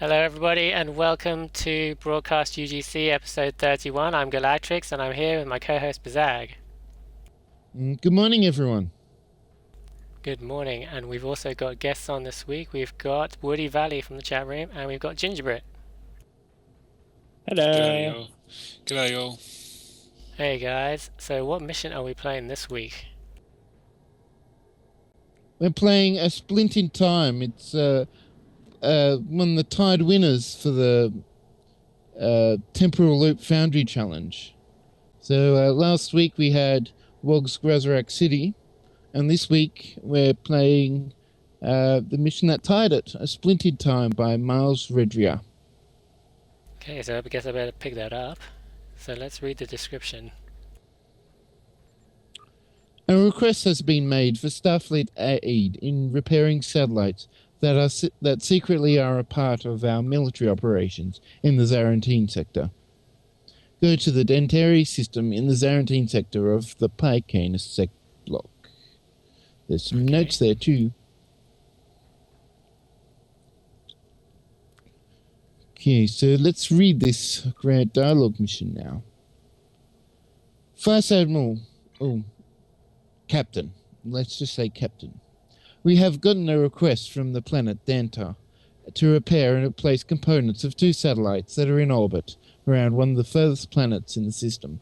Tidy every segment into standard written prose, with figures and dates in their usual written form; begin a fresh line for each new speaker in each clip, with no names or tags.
Hello, everybody, and welcome to Broadcast UGC episode 31. I'm Galactrix, and I'm here with my co-host Bazag.
Good morning, everyone.
Good morning, and we've also got guests on this week. We've got Woody Valley from the chat room, and we've got Gingerbread.
Hello.
G'day, y'all. G'day, y'all.
Hey guys, so what mission are we playing this week?
We're playing A Splint in Time. It's one of the tied winners for the Temporal Loop Foundry Challenge. So last week we had Wog's Grazerac City, and this week we're playing the mission that tied it, A Splint in Time by Miles Redria.
Okay, so I guess I better pick that up. So let's read the description.
A request has been made for Starfleet aid in repairing satellites that secretly are a part of our military operations in the Zarantine sector. Go to the Dentary system in the Zarantine sector of the Pycanus sec block. There's some notes there too. Okay, so let's read this grand dialogue mission now. Vice Admiral, Captain, let's just say Captain. We have gotten a request from the planet Danta to repair and replace components of 2 satellites that are in orbit around one of the furthest planets in the system.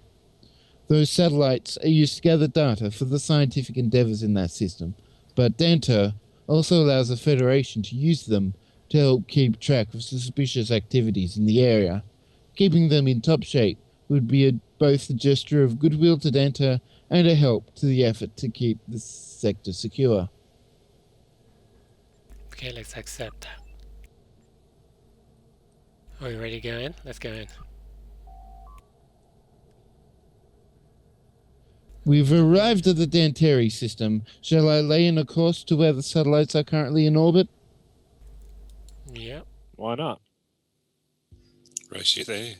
Those satellites are used to gather data for the scientific endeavors in that system, but Danta also allows the Federation to use them to help keep track of suspicious activities in the area. Keeping them in top shape would be both a gesture of goodwill to Danta and a help to the effort to keep the sector secure.
Okay, let's accept that. Are we ready to go in? Let's go in.
We've arrived at the Dantary system. Shall I lay in a course to where the satellites are currently in orbit?
Yep.
Why not?
Race you there.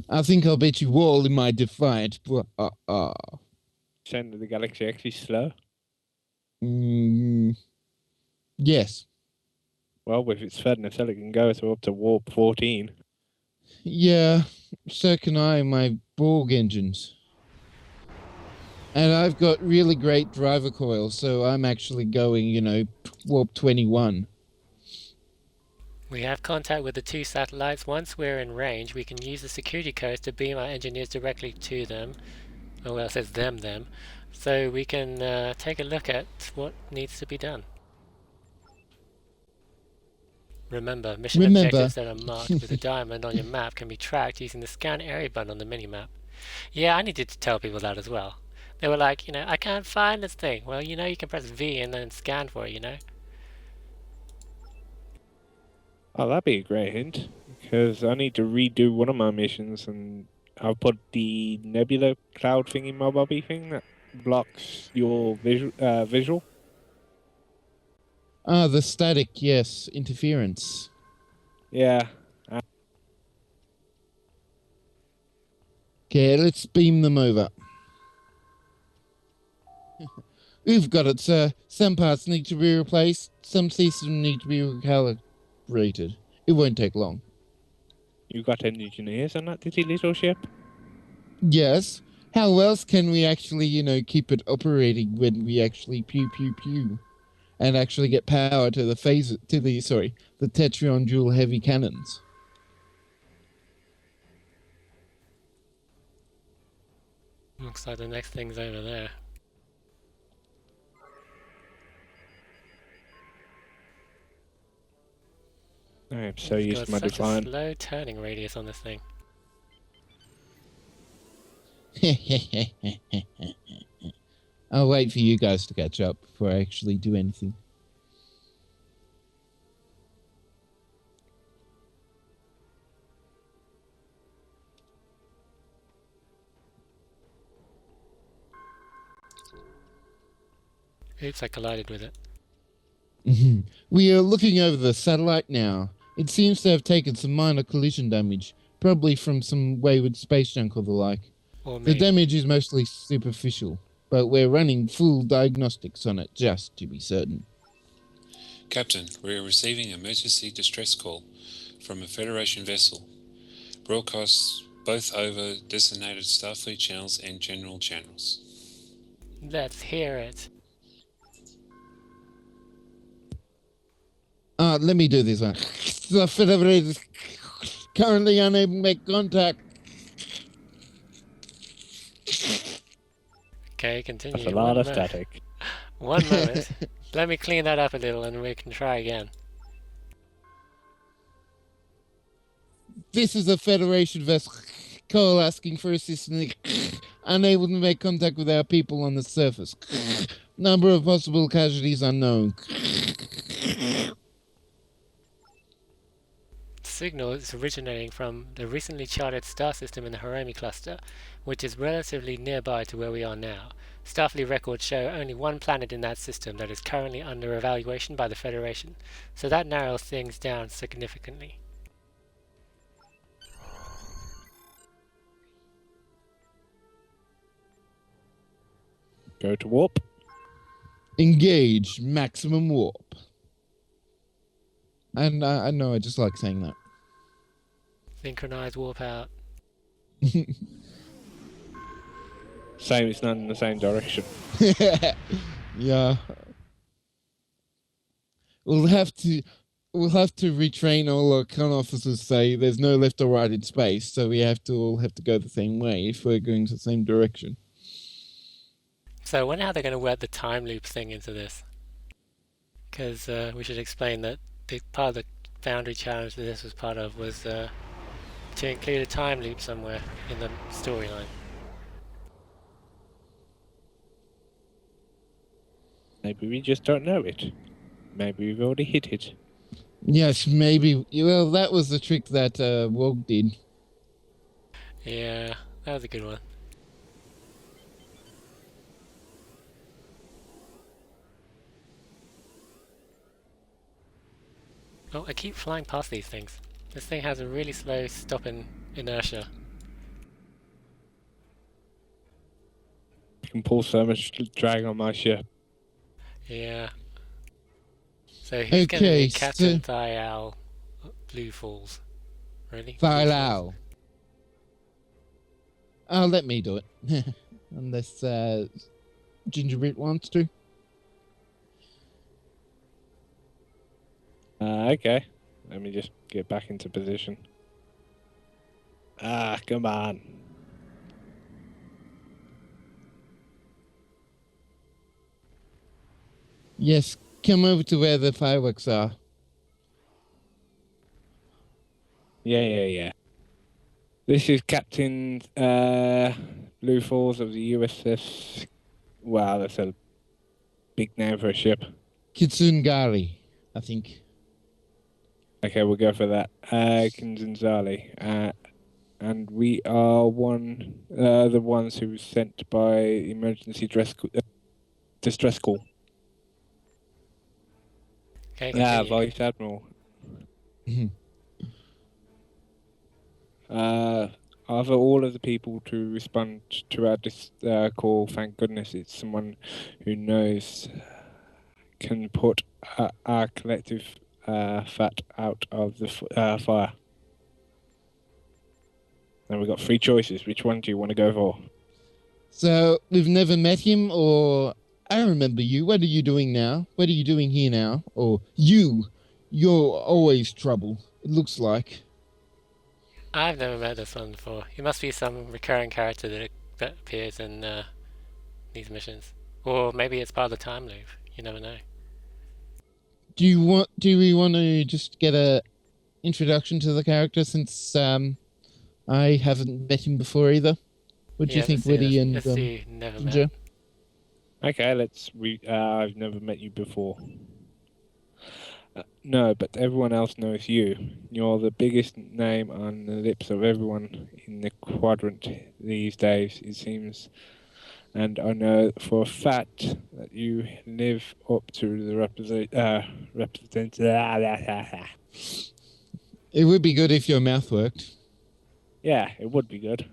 I think I'll bet you all in my defiant.
Center of the galaxy actually slow?
Yes.
Well, with its furnace, it can go up to warp 14.
Yeah, so can I, my Borg engines. And I've got really great driver coils, so I'm actually going, warp 21.
We have contact with the 2 satellites. Once we're in range, we can use the security codes to beam our engineers directly to them. Oh, well, it says them. So we can take a look at what needs to be done. Remember, mission objectives that are marked with a diamond on your map can be tracked using the scan area button on the minimap. Yeah, I needed to tell people that as well. They were like, I can't find this thing. Well, you can press V and then scan for it,
Oh, that'd be a great hint. Because I need to redo one of my missions, and I've put the nebula cloud thing in my bobby thing that blocks your visual.
Ah, the static, yes, interference.
Yeah.
Okay, let's beam them over. We've got it, sir. Some parts need to be replaced, some systems need to be recalibrated. It won't take long.
You got engineers on that ditty little ship?
Yes. How else can we actually, keep it operating when we actually pew and actually get power to the the Tetrion dual heavy cannons?
Looks like the next thing's over there.
I am so used to my Defiant.
Such a slow turning radius on this thing.
I'll wait for you guys to catch up before I actually do anything.
Oops, I collided with it.
We are looking over the satellite now. It seems to have taken some minor collision damage, probably from some wayward space junk or the like. The damage is mostly superficial, but we're running full diagnostics on it just to be certain.
Captain, we are receiving emergency distress call. from a Federation vessel. Broadcasts both over designated Starfleet channels and general channels.
Let's hear it.
Let me do this one. The Federation is currently unable to make contact.
Okay, continue.
That's a lot of static.
One moment. Let me clean that up a little and we can try again.
This is a Federation vessel. Call asking for assistance. Unable to make contact with our people on the surface. Number of possible casualties unknown.
Signal is originating from the recently charted star system in the Hiromi cluster, which is relatively nearby to where we are now. Starfleet records show only one planet in that system that is currently under evaluation by the Federation, so that narrows things down significantly.
Go to warp.
Engage maximum warp. And I know I just like saying that.
Synchronize warp out.
Same, it's not in the same direction.
Yeah. We'll have to retrain all our con officers. Say there's no left or right in space, so we all have to go the same way if we're going to the same direction.
So I wonder how they're going to work the time loop thing into this. Because we should explain that part of the boundary challenge that this was part of was to include a time loop somewhere in the storyline.
Maybe we just don't know it. Maybe we've already hit it.
Yes, maybe. Well, that was the trick that Wog did.
Yeah, that was a good one. Oh, I keep flying past these things. This thing has a really slow stopping inertia.
You can pull so much drag on my ship.
Yeah. So who's going to
Okay,
be Captain Thial Blue Falls? Really?
Thial. Let me do it. Unless Gingerbread wants to.
Okay. Let me just get back into position. Come on.
Yes, come over to where the fireworks are.
Yeah. This is Captain Blue Falls of the USS. Wow, that's a big name for a ship.
Kitsungari, I think.
Okay, we'll go for that. Kinzanzali. And we are the ones who were sent by emergency distress call.
Okay, continue.
Vice Admiral. Of all of the people to respond to our call, thank goodness it's someone who knows can put our collective fat out of the fire. And we've got three choices. Which one do you want to go for?
So, we've never met him, or I remember you. What are you doing now? What are you doing here now? Or you're always trouble, it looks like.
I've never met this one before. He must be some recurring character that appears in these missions. Or maybe it's part of the time loop. You never know.
Do we want to just get a introduction to the character, since I haven't met him before either? What do you think, Woody and
let's see, never
Ginger?
met.
Okay, I've never met you before. No, but everyone else knows you. You're the biggest name on the lips of everyone in the quadrant these days, it seems. And I know for a fact that you live up to the
It would be good if your mouth worked.
Yeah, it would be good.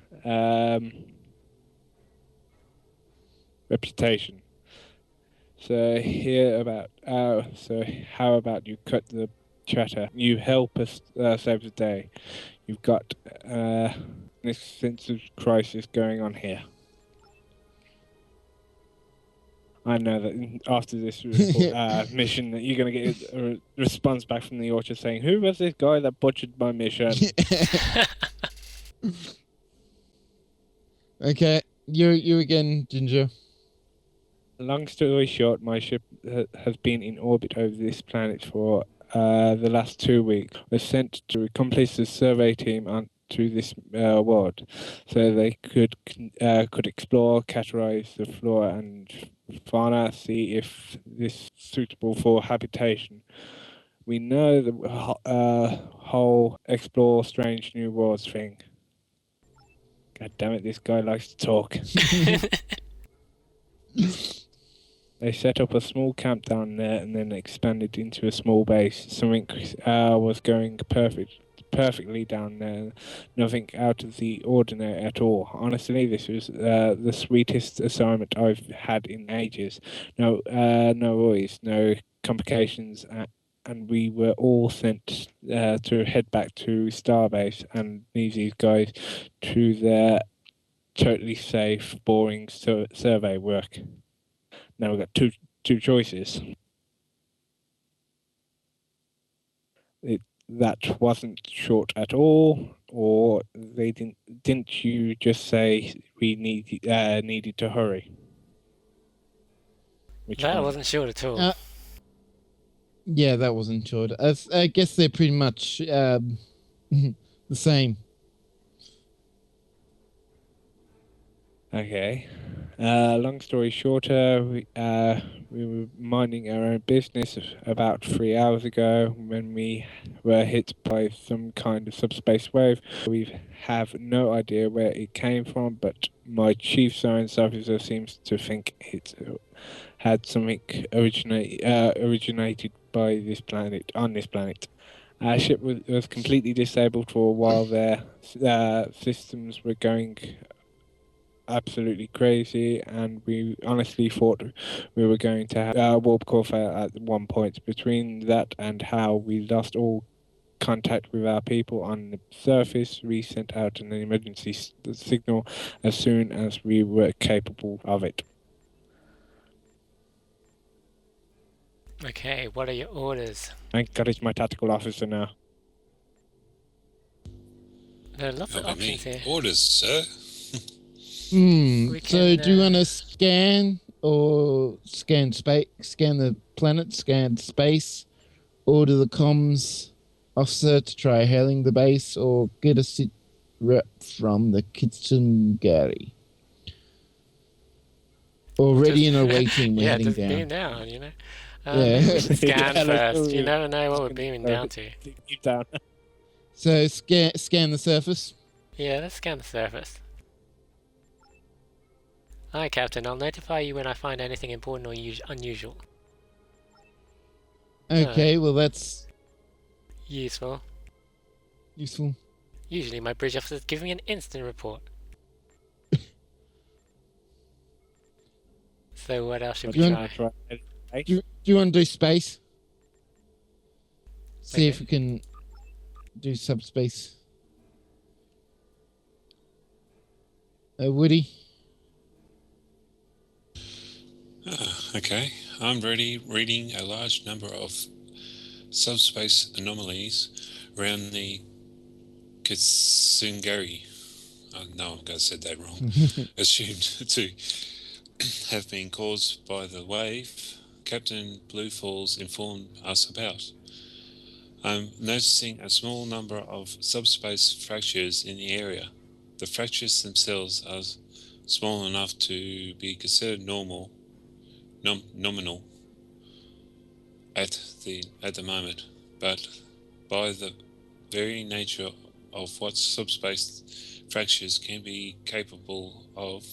Reputation. So how about you cut the chatter. You help us save the day. You've got this sense of crisis going on here. I know that after this mission that you're going to get a response back from the Orchard saying, "Who was this guy that butchered my mission?"
Okay, you again, Ginger.
Long story short, my ship has been in orbit over this planet for the last 2 weeks. We're sent to accomplish the survey team onto this world, so they could explore, categorize the flora and fauna, see if this is suitable for habitation. We know the whole explore strange new worlds thing. God damn it, this guy likes to talk. They set up a small camp down there and then expanded into a small base. Something was going perfectly down there. Nothing out of the ordinary at all. Honestly, this was the sweetest assignment I've had in ages. No worries, no complications, and we were all sent to head back to Starbase and leave these guys to their totally safe, boring survey work. Now we've got two choices. That wasn't short at all, or they didn't you just say we needed to hurry? Which
That
one?
wasn't short at all.
Yeah, that wasn't short. I guess they're pretty much the same.
Okay. Long story shorter, we were minding our own business about 3 hours ago when we were hit by some kind of subspace wave. We have no idea where it came from, but my chief science officer seems to think it had something originated by this planet, on this planet. Our ship was completely disabled for a while there. Systems were going absolutely crazy, and we honestly thought we were going to have a warp core fail at one point. Between that and how we lost all contact with our people on the surface, we sent out an emergency signal as soon as we were capable of it.
Okay, what are your orders?
Thank God it's my tactical officer now.
There are lots of
That'll be me.
options here.
Orders, sir.
We
So
can,
do you want to scan or scan space, scan the planet, scan space, order the comms officer to try hailing the base, or get a sit rep from the kitchen Gary? Already in a waiting, we're
yeah,
heading
just
down.
beam down, you know.
Yeah.
Maybe we should scan
Yeah, let's
first.
do
You
it.
never know what we're beaming down to.
Keep down.
So scan the surface.
Yeah, let's scan the surface. Hi, Captain. I'll notify you when I find anything important or unusual.
Okay, well that's
Useful.
useful.
Usually my bridge officers give me an instant report. So what else should we try?
Do you want to do space? See if
Okay.
we can do subspace. Woody?
Okay, I'm reading a large number of subspace anomalies around the Kitsungari. Oh, no, I said that wrong. Assumed to have been caused by the wave Captain Blue Falls informed us about. I'm noticing a small number of subspace fractures in the area. The fractures themselves are small enough to be considered nominal at the moment, but by the very nature of what subspace fractures can be capable of,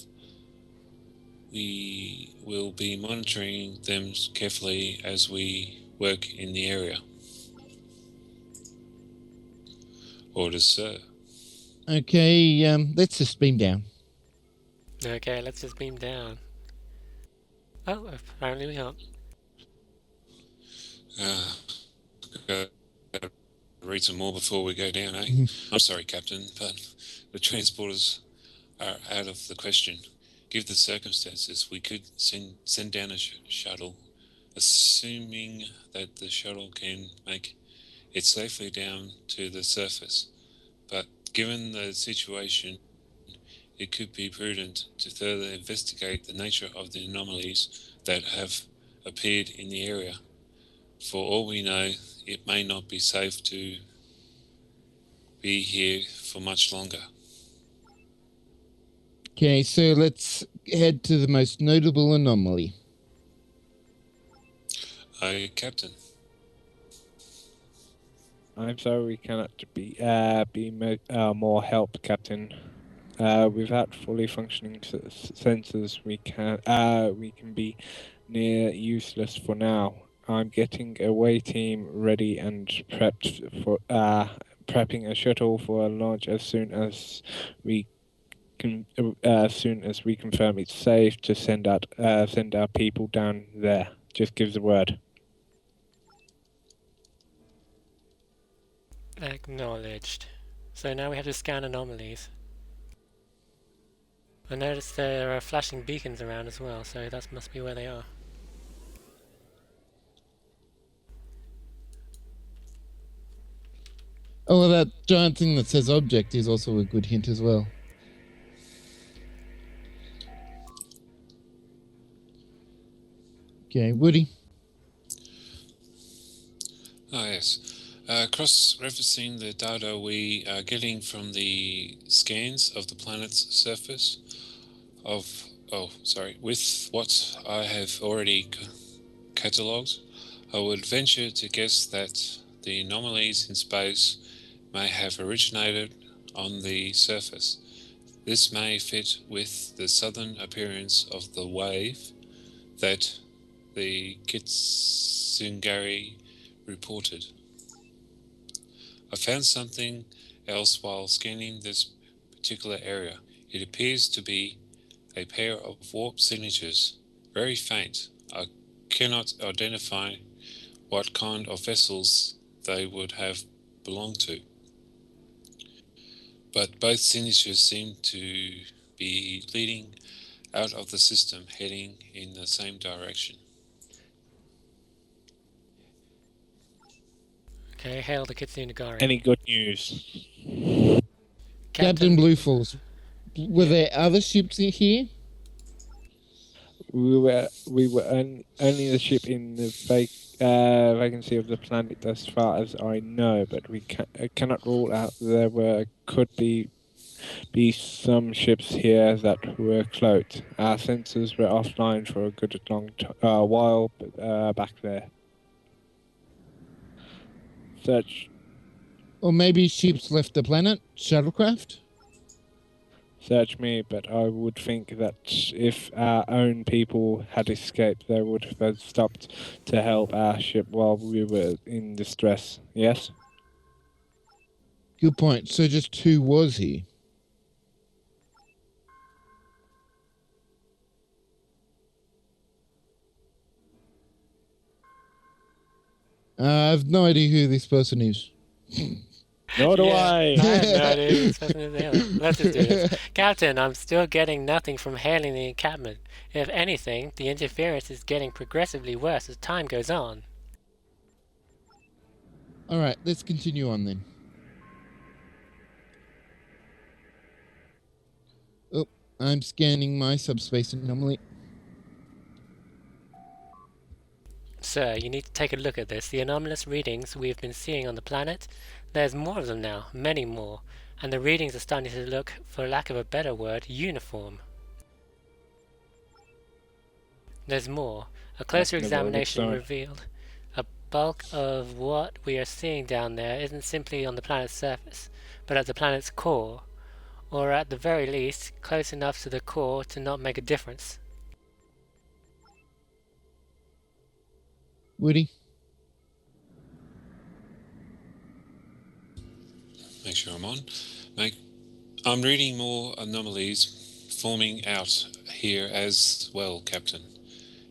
we will be monitoring them carefully as we work in the area. Orders, sir.
Okay, let's just beam down.
Okay, let's just beam down. Oh, apparently we can't.
Go read some more before we go down, eh? I'm sorry, Captain, but the transporters are out of the question. Given the circumstances, we could send down a shuttle, assuming that the shuttle can make it safely down to the surface. But given the situation, it could be prudent to further investigate the nature of the anomalies that have appeared in the area. For all we know, it may not be safe to be here for much longer.
Okay, so let's head to the most notable anomaly.
Captain.
I'm sorry we cannot be more help, Captain. Without fully functioning sensors, we can be near useless for now. I'm getting a away team ready and prepping a shuttle for a launch as soon as we confirm it's safe to send our people down there. Just give the word.
Acknowledged. So now we have to scan anomalies. I noticed there are flashing beacons around as well, so that must be where they are.
Oh, well, that giant thing that says object is also a good hint as well. Okay, Woody.
Oh, yes. Cross-referencing the data we are getting from the scans of the planet's surface with what I have already catalogued, I would venture to guess that the anomalies in space may have originated on the surface. This may fit with the southern appearance of the wave that the Kitsungari reported. I found something else while scanning this particular area. It appears to be a pair of warp signatures, very faint. I cannot identify what kind of vessels they would have belonged to, but both signatures seem to be leading out of the system, heading in the same direction.
Okay, hail the Kitsunagari.
Any good news?
Captain Blue Falls. Were there other ships here?
We were only the ship in the vacancy of the planet as far as I know, but we cannot rule out there could be some ships here that were cloaked. Our sensors were offline for a good long while back there. Search
Or maybe ships left the planet? Shuttlecraft?
me, but I would think that if our own people had escaped, they would have stopped to help our ship while we were in distress. Yes?
Good point. So just who was he? I have no idea who this person is.
Nor do
I
I.
have no idea who this person is either. Let's just do this. Captain, I'm still getting nothing from hailing the encampment. If anything, the interference is getting progressively worse as time goes on.
Alright, let's continue on then. Oh, I'm scanning my subspace anomaly.
Sir, you need to take a look at this. The anomalous readings we've been seeing on the planet, there's more of them now, many more, and the readings are starting to look, for lack of a better word, uniform. There's more. A closer examination revealed a bulk of what we are seeing down there isn't simply on the planet's surface, but at the planet's core, or at the very least, close enough to the core to not make a difference.
Woody?
Make sure I'm on. I'm reading more anomalies forming out here as well, Captain.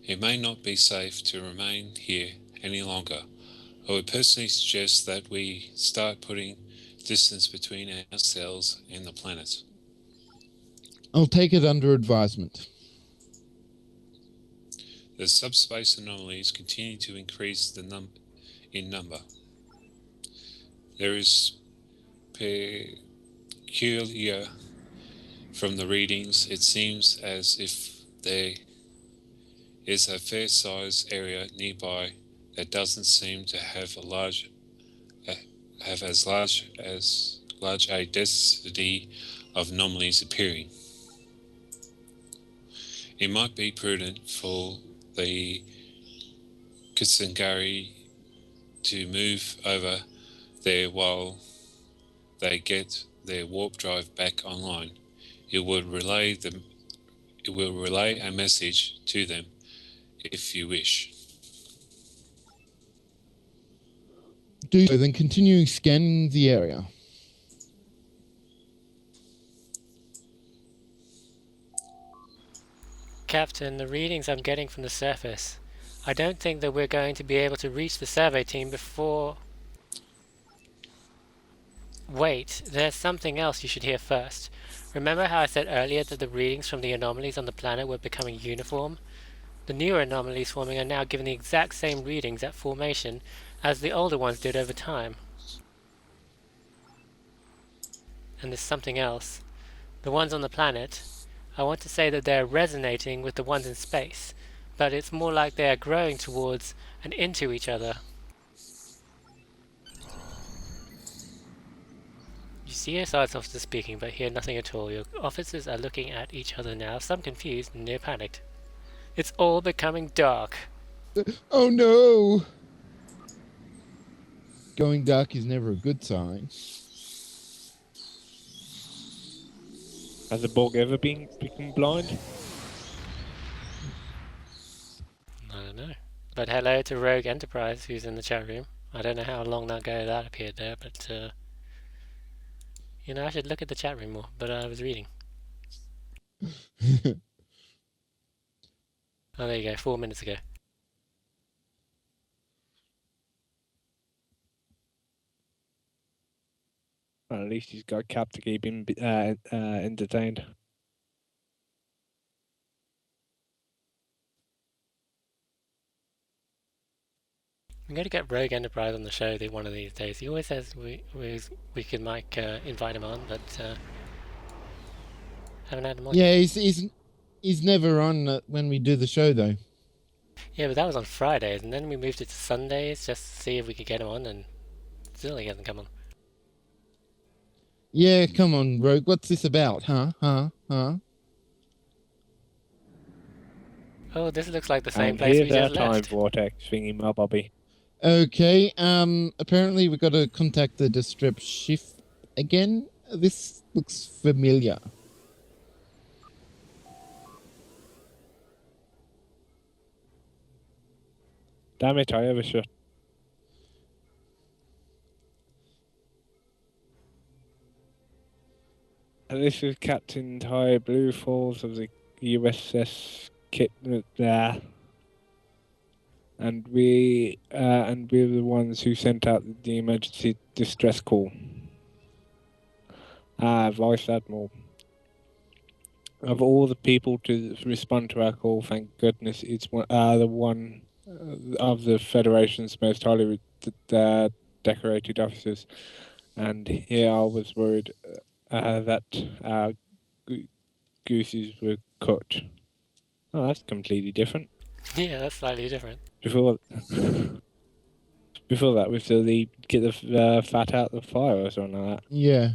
It may not be safe to remain here any longer. I would personally suggest that we start putting distance between ourselves and the planet.
I'll take it under advisement.
The subspace anomalies continue to increase in number. There is peculiar from the readings. It seems as if there is a fair-sized area nearby that doesn't seem to have as large a density of anomalies appearing. It might be prudent for the Kitsungari to move over there while they get their warp drive back online. It will relay a message to them if you wish.
Do so, then continuing scanning the area.
Captain, the readings I'm getting from the surface, I don't think that we're going to be able to reach the survey team before... Wait, there's something else you should hear first. Remember how I said earlier that the readings from the anomalies on the planet were becoming uniform? The newer anomalies forming are now given the exact same readings at formation as the older ones did over time. And there's something else. The ones on the planet, I want to say that they're resonating with the ones in space, but it's more like they are growing towards and into each other. You see your science officer speaking, but hear nothing at all. Your officers are looking at each other now, some confused and near panicked. It's all becoming dark.
Oh no! Going dark is never a good sign.
Has the Borg ever become blind?
I don't know. But hello to Rogue Enterprise, who's in the chat room. I don't know how long ago that appeared there, but you know, I should look at the chat room more, but I was reading. Oh, there you go, 4 minutes ago.
Well, at least he's got Cap to keep him entertained.
I'm going to get Rogue Enterprise on the show one of these days. He always says we could invite him on, but haven't had him on.
Yeah, he's never on when we do the show though.
Yeah, but that was on Fridays, and then we moved it to Sundays just to see if we could get him on, and still he hasn't come on.
Yeah, come on, Rogue. What's this about? Huh?
Oh, this looks like the same
And
place we
here's our
just
time
left.
vortex thingy, my Bobby.
Okay, apparently we've got to contact the distress ship again. This looks familiar.
Damn it, I overshot. This is Captain Ty Blue Falls of the USS Kit there. And we're the ones who sent out the emergency distress call. Vice Admiral. Of all the people to respond to our call, thank goodness it's the one of the Federation's most highly decorated officers. And here I was worried that our gooses were cooked. Oh, that's completely different.
Yeah, that's slightly different.
Before that, we still get the fat out of the fire or something like that.
Yeah.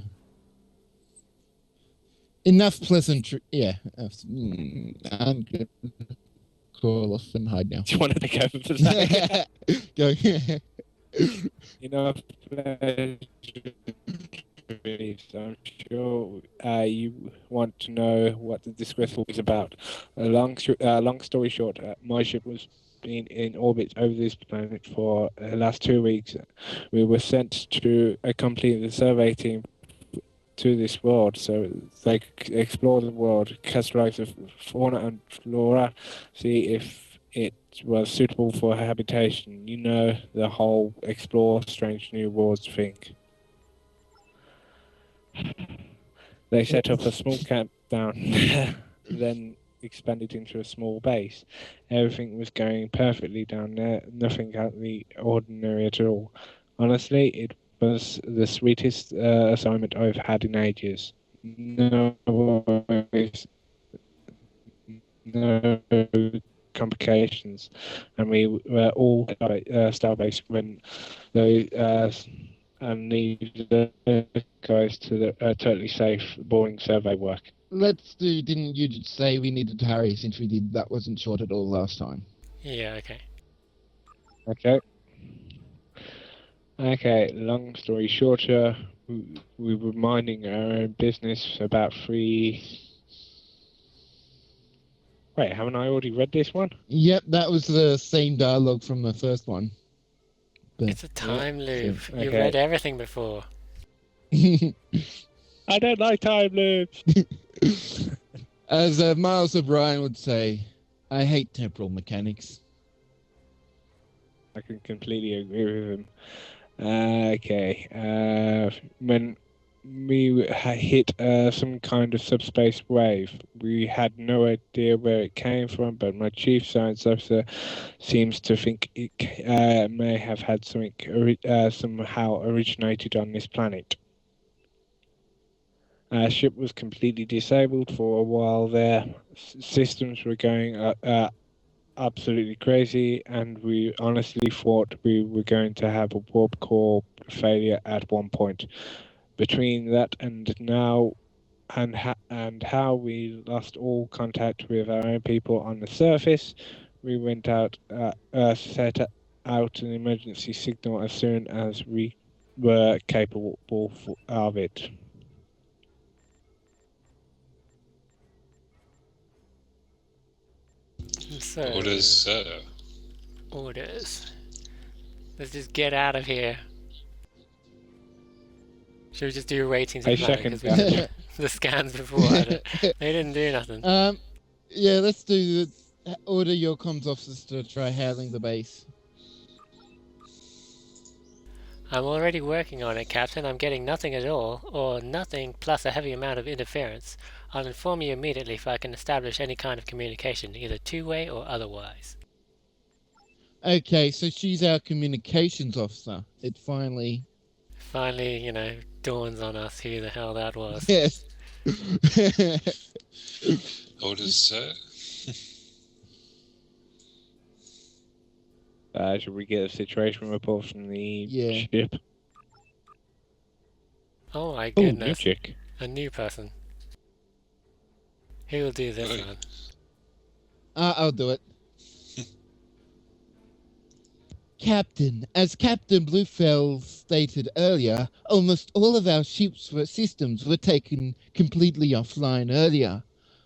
Enough pleasantry. Yeah. I'm good. Call off and hide now.
Do you want to go for that?
Go.
Enough I'm sure you want to know what the distress call is about. Long story short, my ship was been in orbit over this planet for the last 2 weeks. We were sent to accompany the survey team to this world, so they explore the world, categorize the fauna and flora, see if it was suitable for habitation. You know, the whole explore strange new worlds thing. They set up a small camp down, then expanded into a small base. Everything was going perfectly down there, nothing out of the ordinary at all. Honestly, it was the sweetest assignment I've had in ages. No worries, no complications, and we were all starbase when they and needed the guys to the totally safe, boring survey work.
Let's do. Didn't you just say we needed to hurry since we did that wasn't short at all last time?
Yeah, okay.
Okay. Okay, long story shorter, we were minding our own business about 3... Wait, haven't I already read this one?
Yep, that was the same dialogue from the first one. But
It's a time loop.
so,
You
okay.
read everything before.
I don't like time loops!
as Miles O'Brien would say, I hate temporal mechanics.
I can completely agree with him. Okay, when we hit some kind of subspace wave, we had no idea where it came from, but my chief science officer seems to think it may have had something somehow originated on this planet. Our ship was completely disabled for a while there. Systems were going absolutely crazy, and we honestly thought we were going to have a warp core failure at one point. Between that and now, and how we lost all contact with our own people on the surface, we went out, set out an emergency signal as soon as we were capable of it.
So,
Orders, sir.
orders. Let's just get out of here. Should we just do ratings
I
of planning?
second
Because we did
that.
the scans before. They didn't do nothing.
Yeah, let's do the order your comms officers to try hailing the base.
I'm already working on it, Captain. I'm getting nothing at all, or nothing plus a heavy amount of interference. I'll inform you immediately if I can establish any kind of communication, either two-way or otherwise.
Okay, so she's our communications officer. It finally...
Finally, dawns on us who the hell that was.
Yes.
Orders, sir.
Should we get a situation report from the
Yeah.
ship?
Oh my
Oh, new
goodness.
chick.
A new person. Who will do this
Right.
one?
I'll do it. Captain, as Captain Bluefell stated earlier, almost all of our ship's systems were taken completely offline earlier.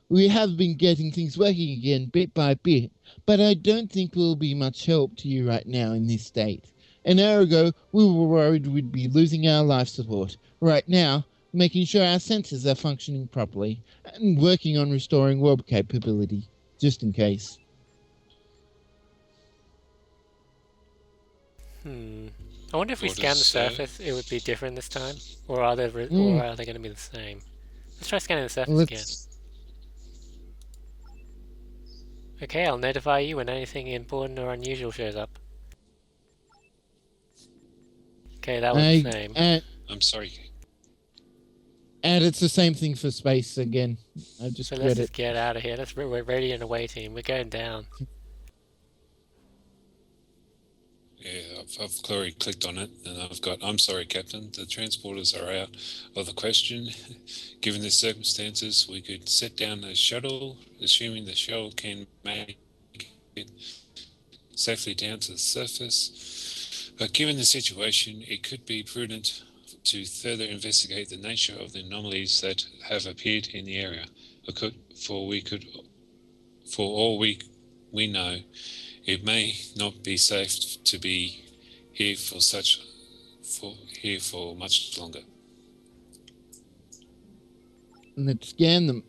We have been getting things working again bit by bit, but I don't think we'll be much help to you right now in this state. An hour ago, we were worried we'd be losing our life support. Right now, making sure our sensors are functioning properly, and working on restoring warp capability, just in case.
I wonder if we
Orders,
scan the
sir.
surface, it would be different this time, or are they or are they going to be the same? Let's try scanning the surface again. Okay, I'll notify you when anything important or unusual shows up. Okay, that was the same.
I'm sorry.
And it's the same thing for space again. I just
So
read
let's
it.
just get out of here. We're ready and away, team. We're going down.
Yeah, I've already clicked on it, and I've got, I'm sorry, Captain, the transporters are out of the question. Given the circumstances, we could set down a shuttle, assuming the shuttle can make it safely down to the surface. But given the situation, it could be prudent to further investigate the nature of the anomalies that have appeared in the area. For all we know, it may not be safe to be here for much longer.
Let's scan them.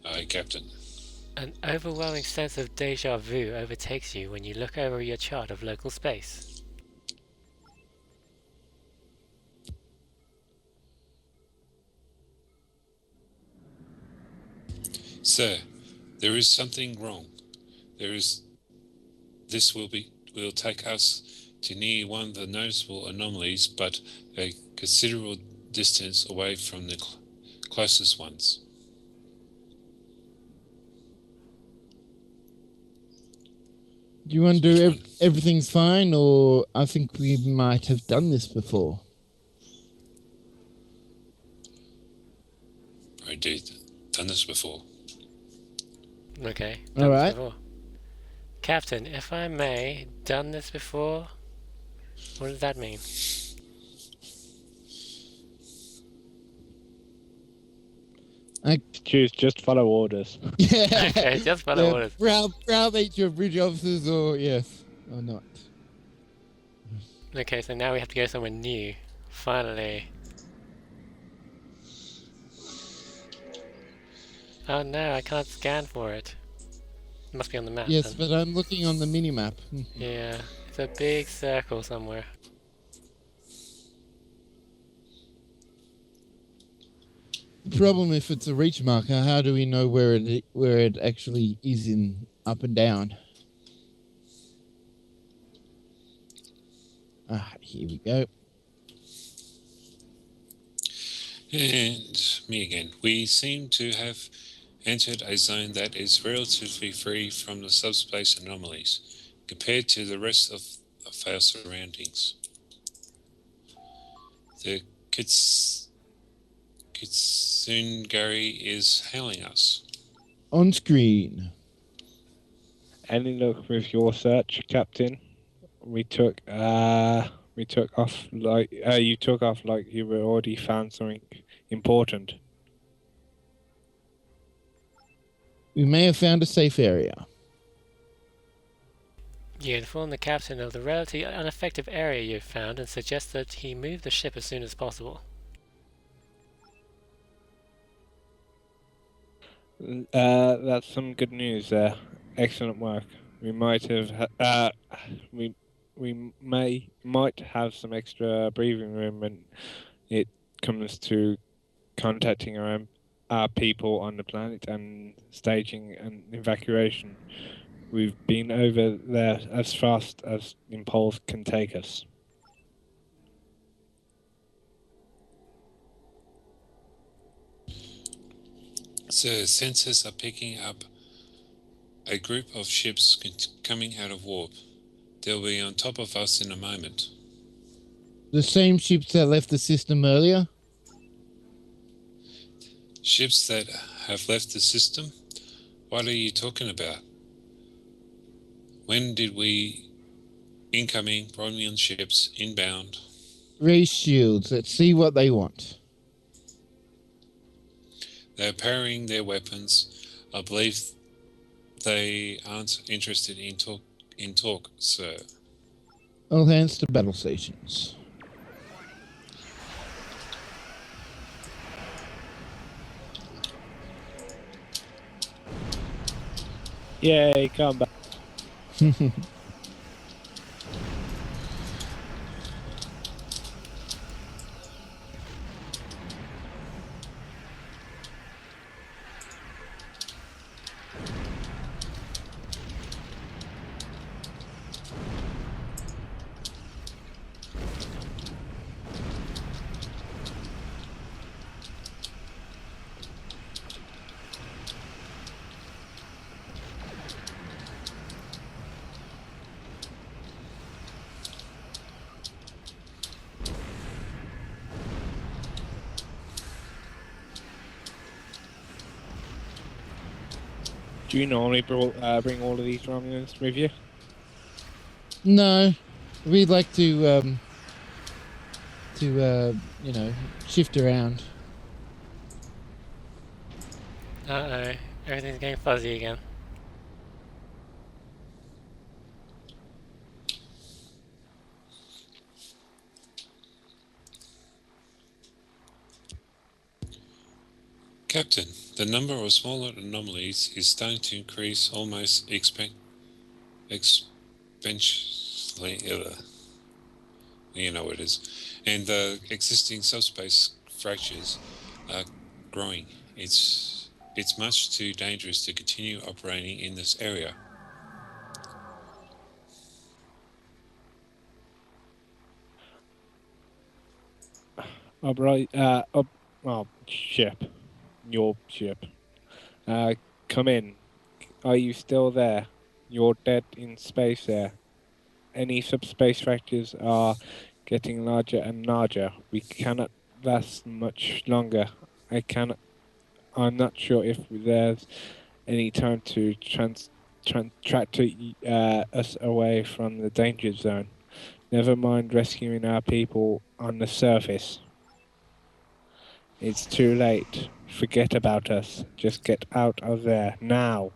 Aye, Captain.
An overwhelming sense of deja vu overtakes you when you look over your chart of local space.
Sir, there is something wrong. This will take us to near one of the noticeable anomalies, but a considerable distance away from the closest ones.
Do you wonder
Which
if
one?
everything's fine, or I think we might have done this before?
I did done this before.
Okay,
All
done this
right.
before. Captain, if I may, done this before? What does that mean?
Choose just follow orders.
Yeah.
Okay, just follow orders.
Browbeat your bridge officers, or yes, or not.
Okay, so now we have to go somewhere new. Finally. Oh no, I can't scan for it. It must be on the map
Yes,
then.
but I'm looking on the minimap.
Yeah, it's a big circle somewhere.
Problem if it's a reach marker, how do we know where it actually is in up and down? Here we go.
And me again. We seem to have entered a zone that is relatively free from the subspace anomalies compared to the rest of our surroundings. The Kitsungari is hailing us.
On screen.
Any luck with your search, Captain? We took off like you took off like you were already found something important.
We may have found a safe area.
You inform the captain of the relatively ineffective area you've found and suggest that he move the ship as soon as possible.
That's some good news there. Excellent work. We might have might have some extra breathing room when it comes to contacting our people on the planet and staging an evacuation. We've been over there as fast as impulse can take us.
The sensors are picking up a group of ships coming out of warp. They'll be on top of us in a moment.
The same ships that left the system earlier?
Ships that have left the system? What are you talking about? When did we... Incoming Romulan ships inbound.
Raise shields. Let's see what they want.
They're powering their weapons. I believe they aren't interested in talk, sir.
All hands to battle stations.
Yay, come back. Do you normally bring all of these Romulans with you?
No, we'd like to shift around.
Uh-oh, everything's getting fuzzy again.
Captain, The number of smaller anomalies is starting to increase almost exponentially. You know what it is. And the existing subspace fractures are growing. It's much too dangerous to continue operating in this area.
Ship. Your ship. Come in. Are you still there? You're dead in space there. Any subspace fractures are getting larger and larger. We cannot last much longer. I'm not sure if there's any time to tractor us away from the danger zone. Never mind rescuing our people on the surface. It's too late. Forget about us. Just get out of there now.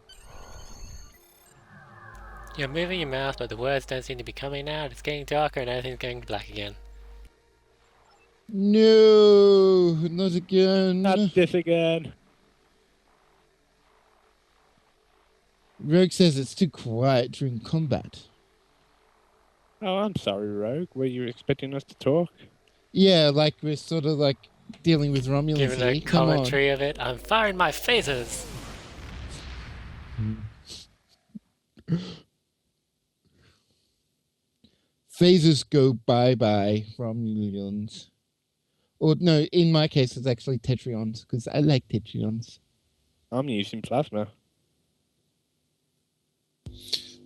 You're moving your mouth, but the words don't seem to be coming out. It's getting darker and everything's going black again.
No, not again.
Not this again.
Rogue says it's too quiet during combat.
Oh, I'm sorry, Rogue. Were you expecting us to talk?
Yeah, like we're sort of like dealing with Romulans
Given
here.
the
Come on.
commentary of it, I'm firing my phasers!
Phasers go bye-bye, Romulans. Or no, in my case, it's actually Tetrions, because I like Tetrions.
I'm using plasma.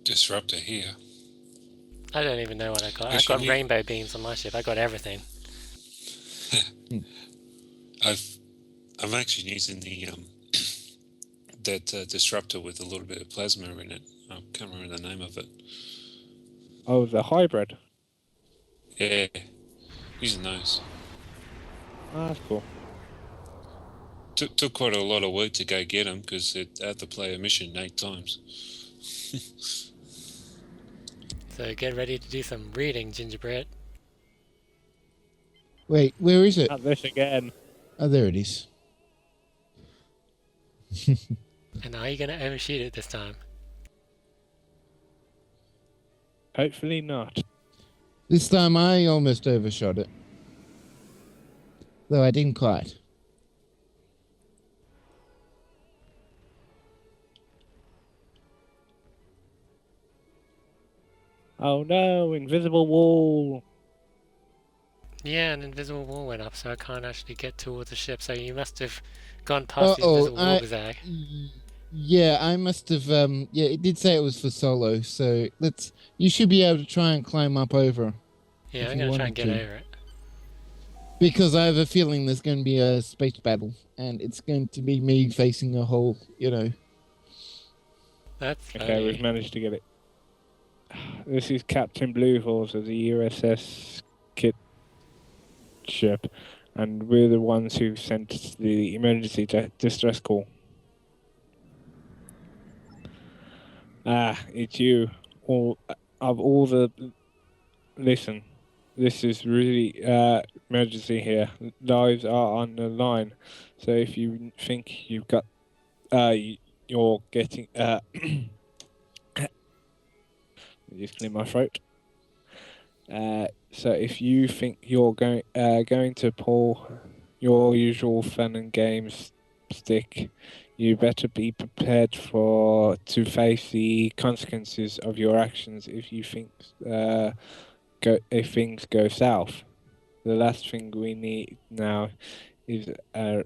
Disruptor here.
I don't even know what I got. I
Actually,
got rainbow beams on my ship. I got everything.
I'm actually using the that disruptor with a little bit of plasma in it. I can't remember the name of it.
Oh, the hybrid.
Yeah, using those.
Ah, that's cool.
Took quite a lot of work to go get them because I had to play a mission 8 times.
So get ready to do some reading, Gingerbread.
Wait, where is it?
Not this again.
Oh, there it is.
And are you going to overshoot it this time?
Hopefully not.
This time I almost overshot it. Though I didn't quite.
Oh no, invisible wall.
Yeah, an invisible wall went up, so I can't actually get towards the ship. So you must have gone past the invisible wall, Bazag.
Yeah, I must have. Yeah, it did say it was for solo, so you should be able to try and climb up over.
Yeah,
if
I'm
you
going to try and
wanted
get
to.
over it.
Because I have a feeling there's going to be a space battle, and it's going to be me facing a whole,
That's funny.
Okay, we've managed to get it. This is Captain Bluehorse of the USS Kit ship, and we're the ones who sent the emergency distress call. Ah, it's you. Listen, this is really emergency here. Lives are on the line, so if you think you've got, you're getting. Just clear my throat. So if you think you're going to pull your usual fun and games stick, you better be prepared to face the consequences of your actions if you think if things go south. The last thing we need now is a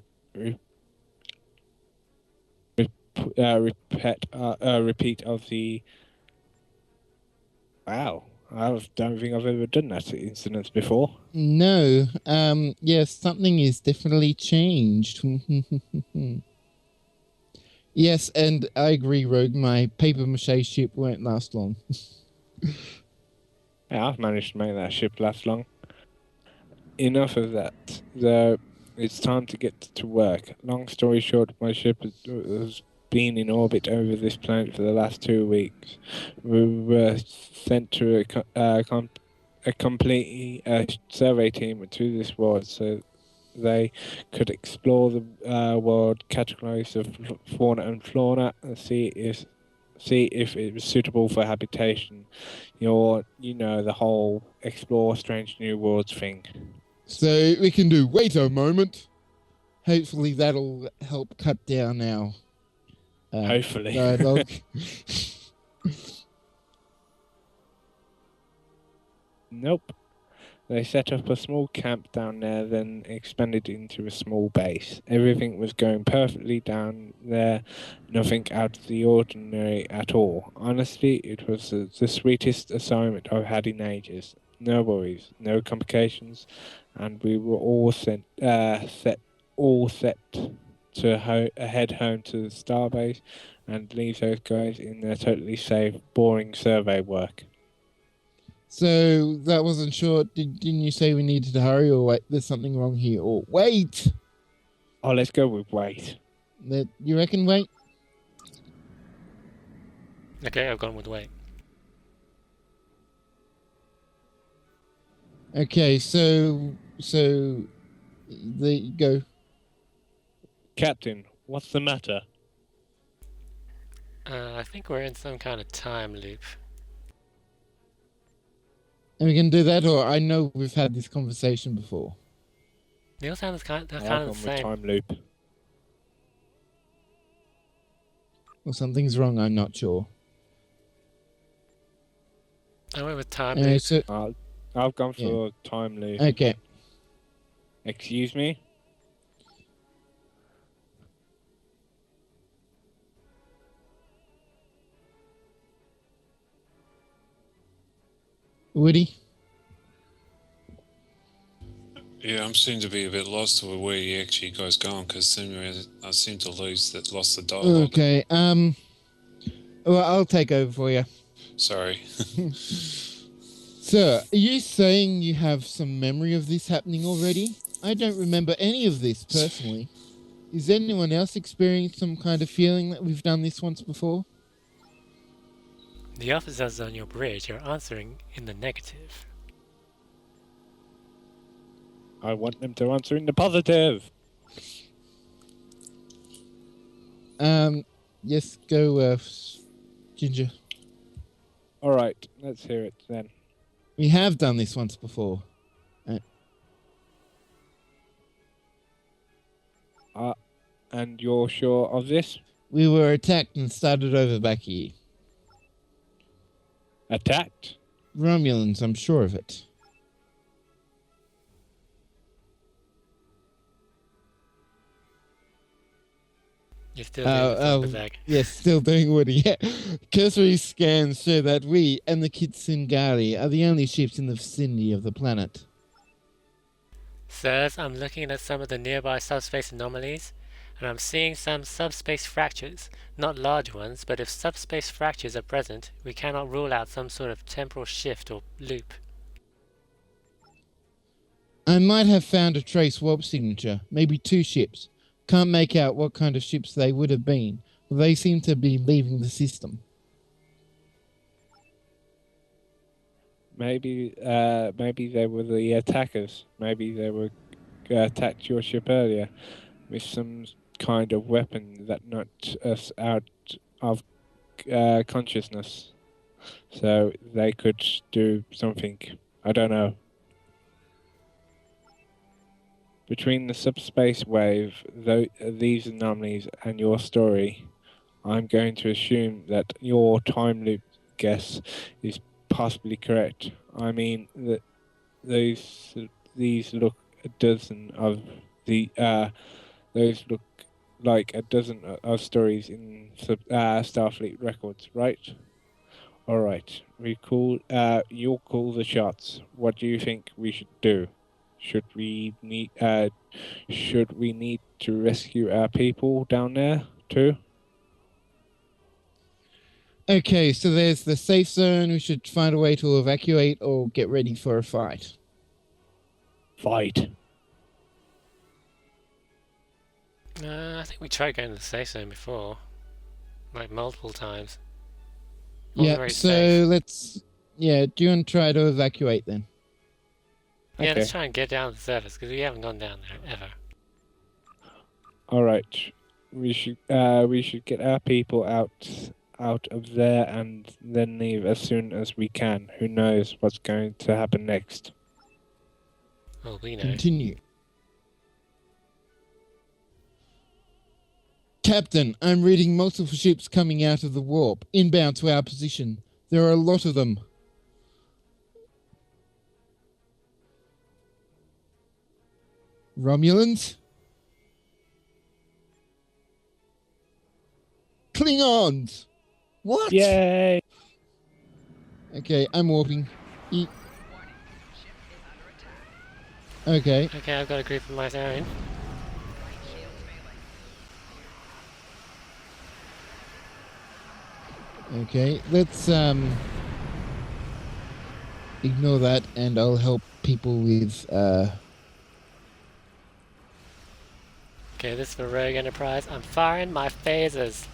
repeat of the. Wow, I don't think I've ever done that incident before.
No. Yes, something is definitely changed. Yes, and I agree, Rogue. My paper mache ship won't last long.
Yeah, I've managed to make that ship last long. Enough of that. It's time to get to work. Long story short, my ship has been in orbit over this planet for the last 2 weeks. We were sent to a complete survey team to this world so they could explore the world, categorize the fauna and flora, and see if it was suitable for habitation. The whole explore strange new worlds thing.
So we can do wait a moment. Hopefully that'll help cut down our
Hopefully.
dialogue.
Nope. They set up a small camp down there, then expanded into a small base. Everything was going perfectly down there, nothing out of the ordinary at all. Honestly, it was the sweetest assignment I've had in ages. No worries, no complications, and we were all set to head home to the starbase and leave those guys in their totally safe, boring survey work.
So that wasn't sure. Didn't you say we needed to hurry, or wait? There's something wrong here, or wait?
Oh, let's go with wait.
You reckon wait?
Okay, I've gone with wait.
Okay, so there you go.
Captain, what's the matter?
I think we're in some kind of time loop.
And we can do that, or I know we've had this conversation before.
They all sound kind of the
I've gone with
same.
time loop.
Or something's wrong, I'm not sure.
I went with time loop.
So,
I've gone for time loop.
okay.
Excuse me?
Woody?
Yeah, I'm seem to be a bit lost with where you actually guys going, because I seem to lost the dialogue.
Okay, well, I'll take over for you.
Sorry.
Sir, are you saying you have some memory of this happening already? I don't remember any of this personally. Is anyone else experiencing some kind of feeling that we've done this once before?
The officers on your bridge are answering in the negative.
I want them to answer in the positive.
Yes, go, Ginger.
All right, let's hear it then.
We have done this once before.
And you're sure of this?
We were attacked and started over back here.
Attacked?
Romulans, I'm sure of it.
You're still doing the bag.
Yes, still doing Woody. Yeah. Cursory scans show that we and the Kitsungari are the only ships in the vicinity of the planet.
Sirs, I'm looking at some of the nearby subspace anomalies, and I'm seeing some subspace fractures. Not large ones, but if subspace fractures are present, we cannot rule out some sort of temporal shift or loop.
I might have found a trace warp signature, maybe 2 ships. Can't make out what kind of ships they would have been, but they seem to be leaving the system.
Maybe they were the attackers. Maybe they were attacked your ship earlier with some kind of weapon that knocked us out of consciousness. So they could do something. I don't know. Between the subspace wave, these anomalies, and your story, I'm going to assume that your time loop guess is possibly correct. I mean, that these look a dozen of the those look like a dozen of stories in Starfleet records, right? All right, you'll call the shots. What do you think we should do? Should we need to rescue our people down there too?
Okay, so there's the safe zone. We should find a way to evacuate or get ready for a fight.
Fight.
I think we tried going to the safe zone before, like multiple times.
Yeah, so let's... Yeah, do you want to try to evacuate then?
Yeah,
Okay.
let's try and get down to the surface because we haven't gone down there ever.
All right. We should get our people out of there and then leave as soon as we can. Who knows what's going to happen next?
Well, we know.
Continue. Captain, I'm reading multiple ships coming out of the warp, inbound to our position. There are a lot of them. Romulans? Klingons! What?
Yay!
Okay, I'm warping. Okay,
Okay, I've got a group of my own.
okay, let's ignore that and I'll help people with
Okay, this is for Rogue Enterprise. I'm firing my phasers.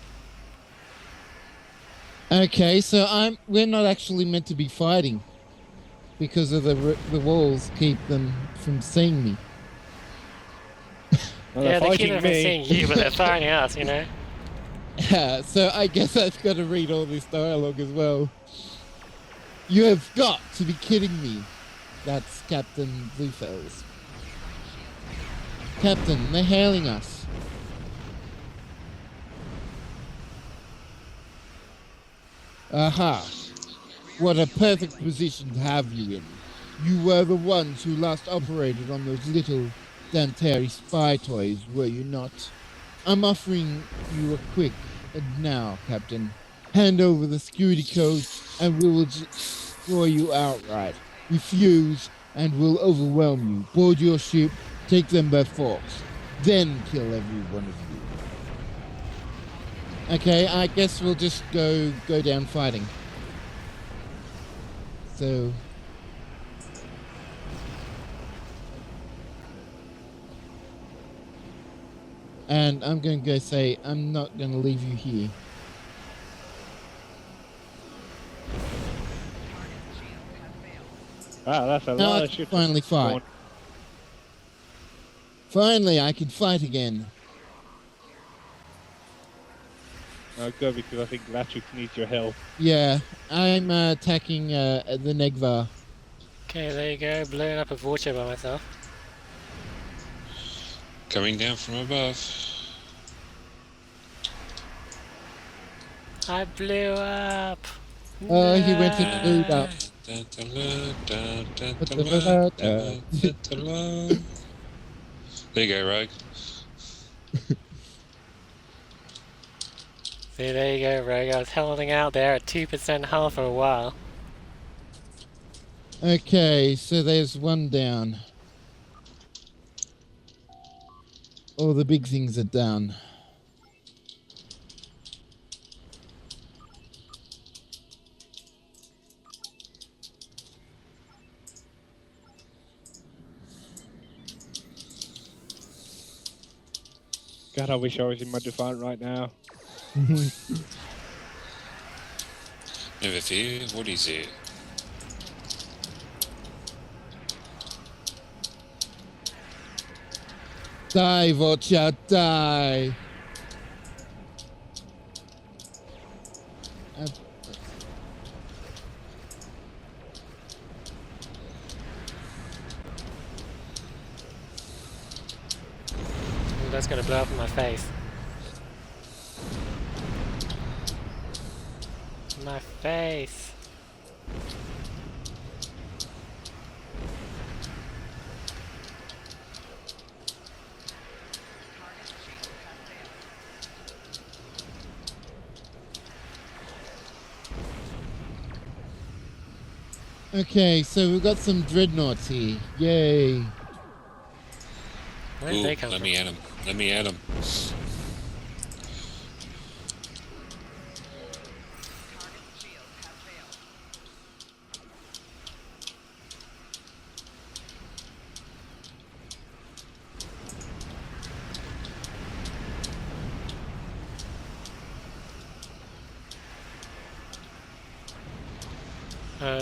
Okay, so we're not actually meant to be fighting because of the walls keep them from seeing me.
Well,
Yeah,
they're
they keep
fighting
them from
me.
seeing you, but they're firing us, you know?
So I guess I've got to read all this dialogue as well. You have got to be kidding me. That's Captain Bluefells. Captain, they're hailing us. Aha. What a perfect position to have you in. You were the ones who last operated on those little Danteri spy toys, were you not? I'm offering you a quick now, Captain. Hand over the security codes and we will destroy you outright. Refuse and we'll overwhelm you. Board your ship, take them by force. Then kill every one of you. Okay, I guess we'll just go down fighting. So... And I'm going to go say, I'm not going to leave you here.
Wow, that's a
Now
lot
I
of
can
ships.
finally fight. Finally, I can fight again.
Oh, good, because I think Latchuk needs your help.
Yeah, I'm attacking the Negvar.
Okay, there you go. Blowing up a vulture by myself.
Coming down from above.
I blew up.
Oh, he went and blew up.
There you go, Rogue.
See, there you go, Rogue. I was holding out there at 2% hull for a while.
Okay, so there's one down. All the big things are down.
God, I wish I was in my Defiant right now.
Never fear, what is it?
Die, Vulture, die!
Ooh, that's gonna blow up in my face. My face.
Okay, so we've got some dreadnoughts here. Yay!
Where did
Ooh,
they come
let
from?
me at him. Let me at him.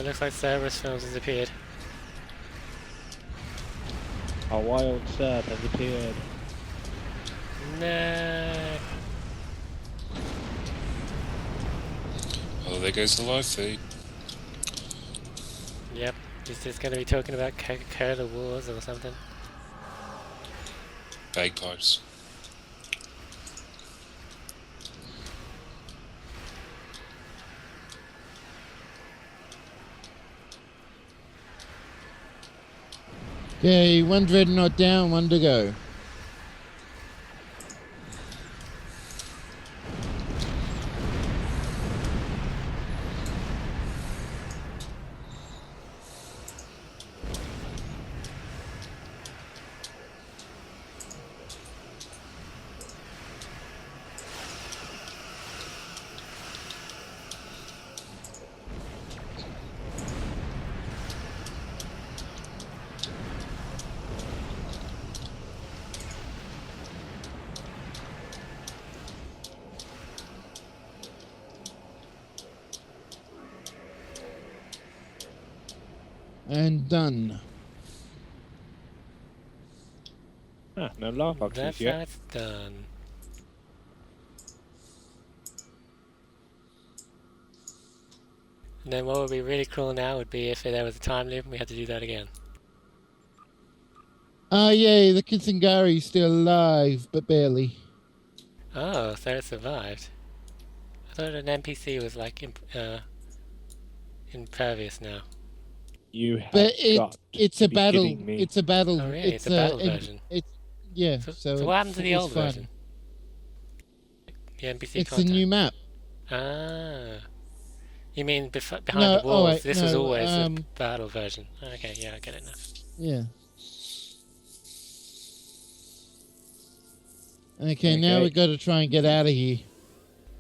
Looks like Cerberus films has appeared.
A wild serp has appeared.
No.
Oh, there goes the live feed.
Yep. Is this going to be talking about Coca-Cola Wars or something?
Bagpipes.
Okay, one dreadnought down, one to go. And done.
Ah, no lava boxes
That's
yet.
how it's done. And then what would be really cool now would be if there was a time loop and we had to do that again.
Ah, yay, the Kitsungari's still alive, but barely.
Oh, so it survived. I thought an NPC was like impervious now.
You have
But
got
it's
to
a
be
battle.
kidding me.
It's a battle.
Oh really? It's a battle version.
Yeah.
So what happened to the
it's
old
fun.
version? The NPC
It's
content.
a new map.
Ah. You mean behind
No,
the walls?
wait,
This was
no,
always the battle version. Okay, yeah, I get it now.
Yeah. Okay, now we got to try and get out of here.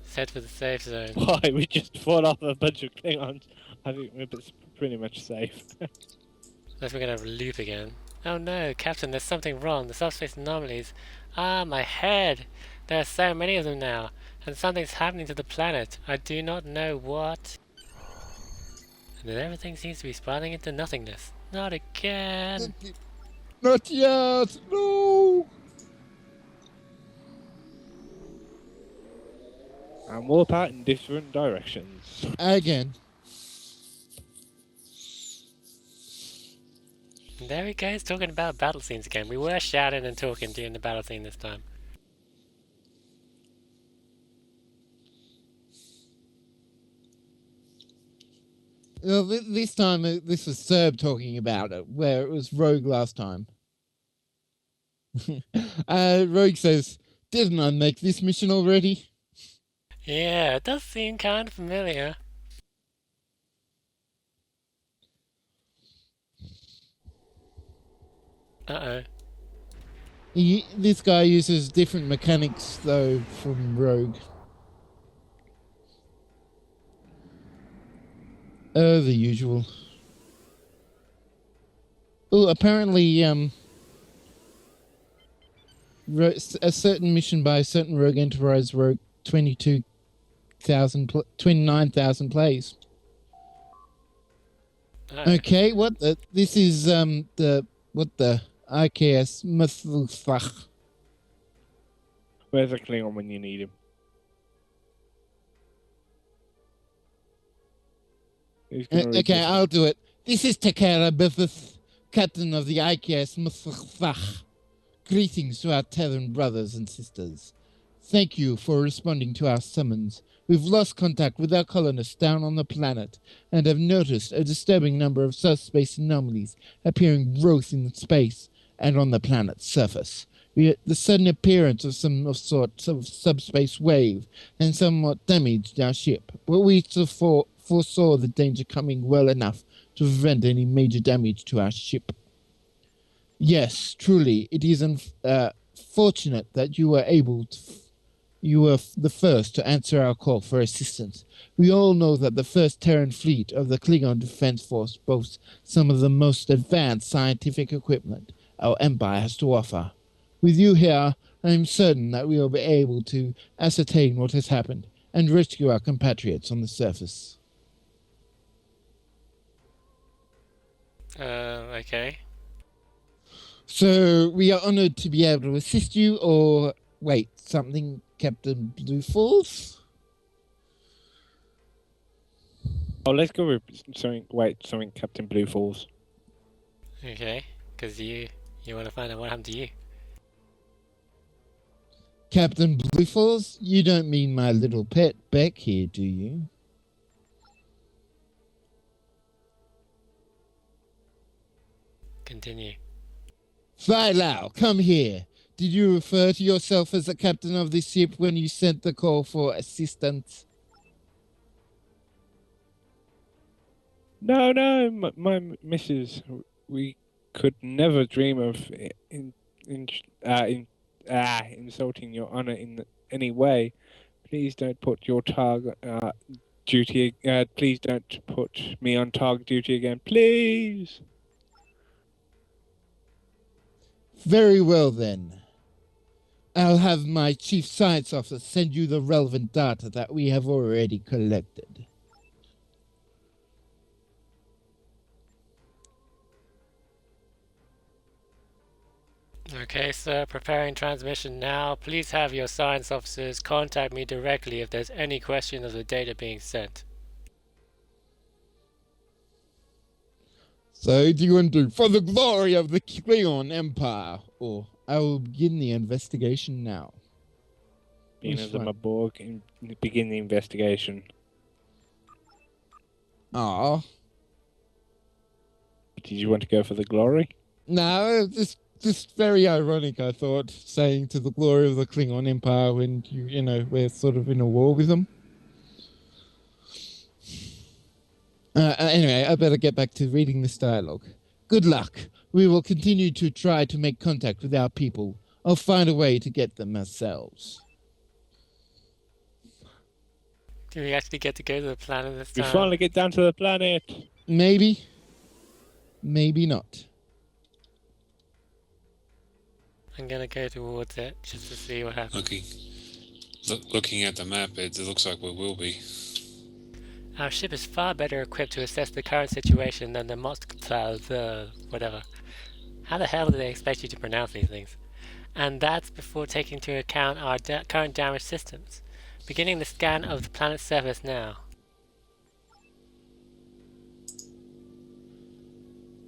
Set for the safe zone.
Why, we just fought off a bunch of Klingons. I think we're pretty much safe.
Unless we're gonna have a loop again. Oh no, Captain, there's something wrong. The subspace anomalies. Ah, my head! There are so many of them now, and something's happening to the planet. I do not know what. And then everything seems to be spiraling into nothingness. Not again!
Not yet! No!
And warp out in different directions.
Again.
And there he goes, talking about battle scenes again. We were shouting and talking during the battle scene this time.
Well, this time, this was Serb talking about it, where it was Rogue last time. Rogue says, didn't I make this mission already?
Yeah, it does seem kind of familiar. Uh-oh.
This guy uses different mechanics, though, from Rogue. The usual. Oh, apparently, a certain mission by a certain Rogue Enterprise wrote 29,000 plays.
Oh.
Okay, what the? This is what the IKS Muthlach.
Where's a Klingon when you need him? Who's gonna read
Okay,
this?
I'll do it. This is Takara Bithith, captain of the IKS Muthlach. Greetings to our Terran brothers and sisters. Thank you for responding to our summons. We've lost contact with our colonists down on the planet and have noticed a disturbing number of subspace anomalies appearing both in space and on the planet's surface. The sudden appearance of some sort of subspace wave and somewhat damaged our ship, but we foresaw the danger coming well enough to prevent any major damage to our ship. Yes, truly, it is fortunate that you were the first to answer our call for assistance. We all know that the first Terran fleet of the Klingon Defense Force boasts some of the most advanced scientific equipment our empire has to offer. With you here, I am certain that we will be able to ascertain what has happened and rescue our compatriots on the surface.
Okay.
So we are honored to be able to assist you, or wait, something, Captain Blue Falls?
Oh, let's go with something. Wait, something Captain Blue Falls.
Okay, because you want to find out what happened to you.
Captain Blue Falls? You don't mean my little pet Beck here, do you?
Continue.
Philo, come here. Did you refer to yourself as the captain of this ship when you sent the call for assistance?
No, my missus. We could never dream of insulting your honor in any way. Please don't put your target duty. Please don't put me on target duty again, please.
Very well then. I'll have my chief science officer send you the relevant data that we have already collected.
Okay, sir, preparing transmission now. Please have your science officers contact me directly if there's any question of the data being sent.
So, do you want to do for the glory of the Klingon Empire, or I will begin the investigation now?
Being
Which
as I'm
one?
a Borg, and begin the investigation.
Ah,
Did you want to go for the glory?
no, just very ironic, I thought, saying to the glory of the Klingon Empire when you know, we're sort of in a war with them. Anyway, I better get back to reading this dialogue. Good luck. We will continue to try to make contact with our people. I'll find a way to get them ourselves.
Do we actually get to go to the planet this
We
time?
finally get down to the planet.
Maybe. Maybe not.
I'm gonna go towards it just to see what happens.
Looking at the map, it looks like we will be.
Our ship is far better equipped to assess the current situation than the whatever. How the hell do they expect you to pronounce these things? And that's before taking into account our current damaged systems. Beginning the scan of the planet's surface now.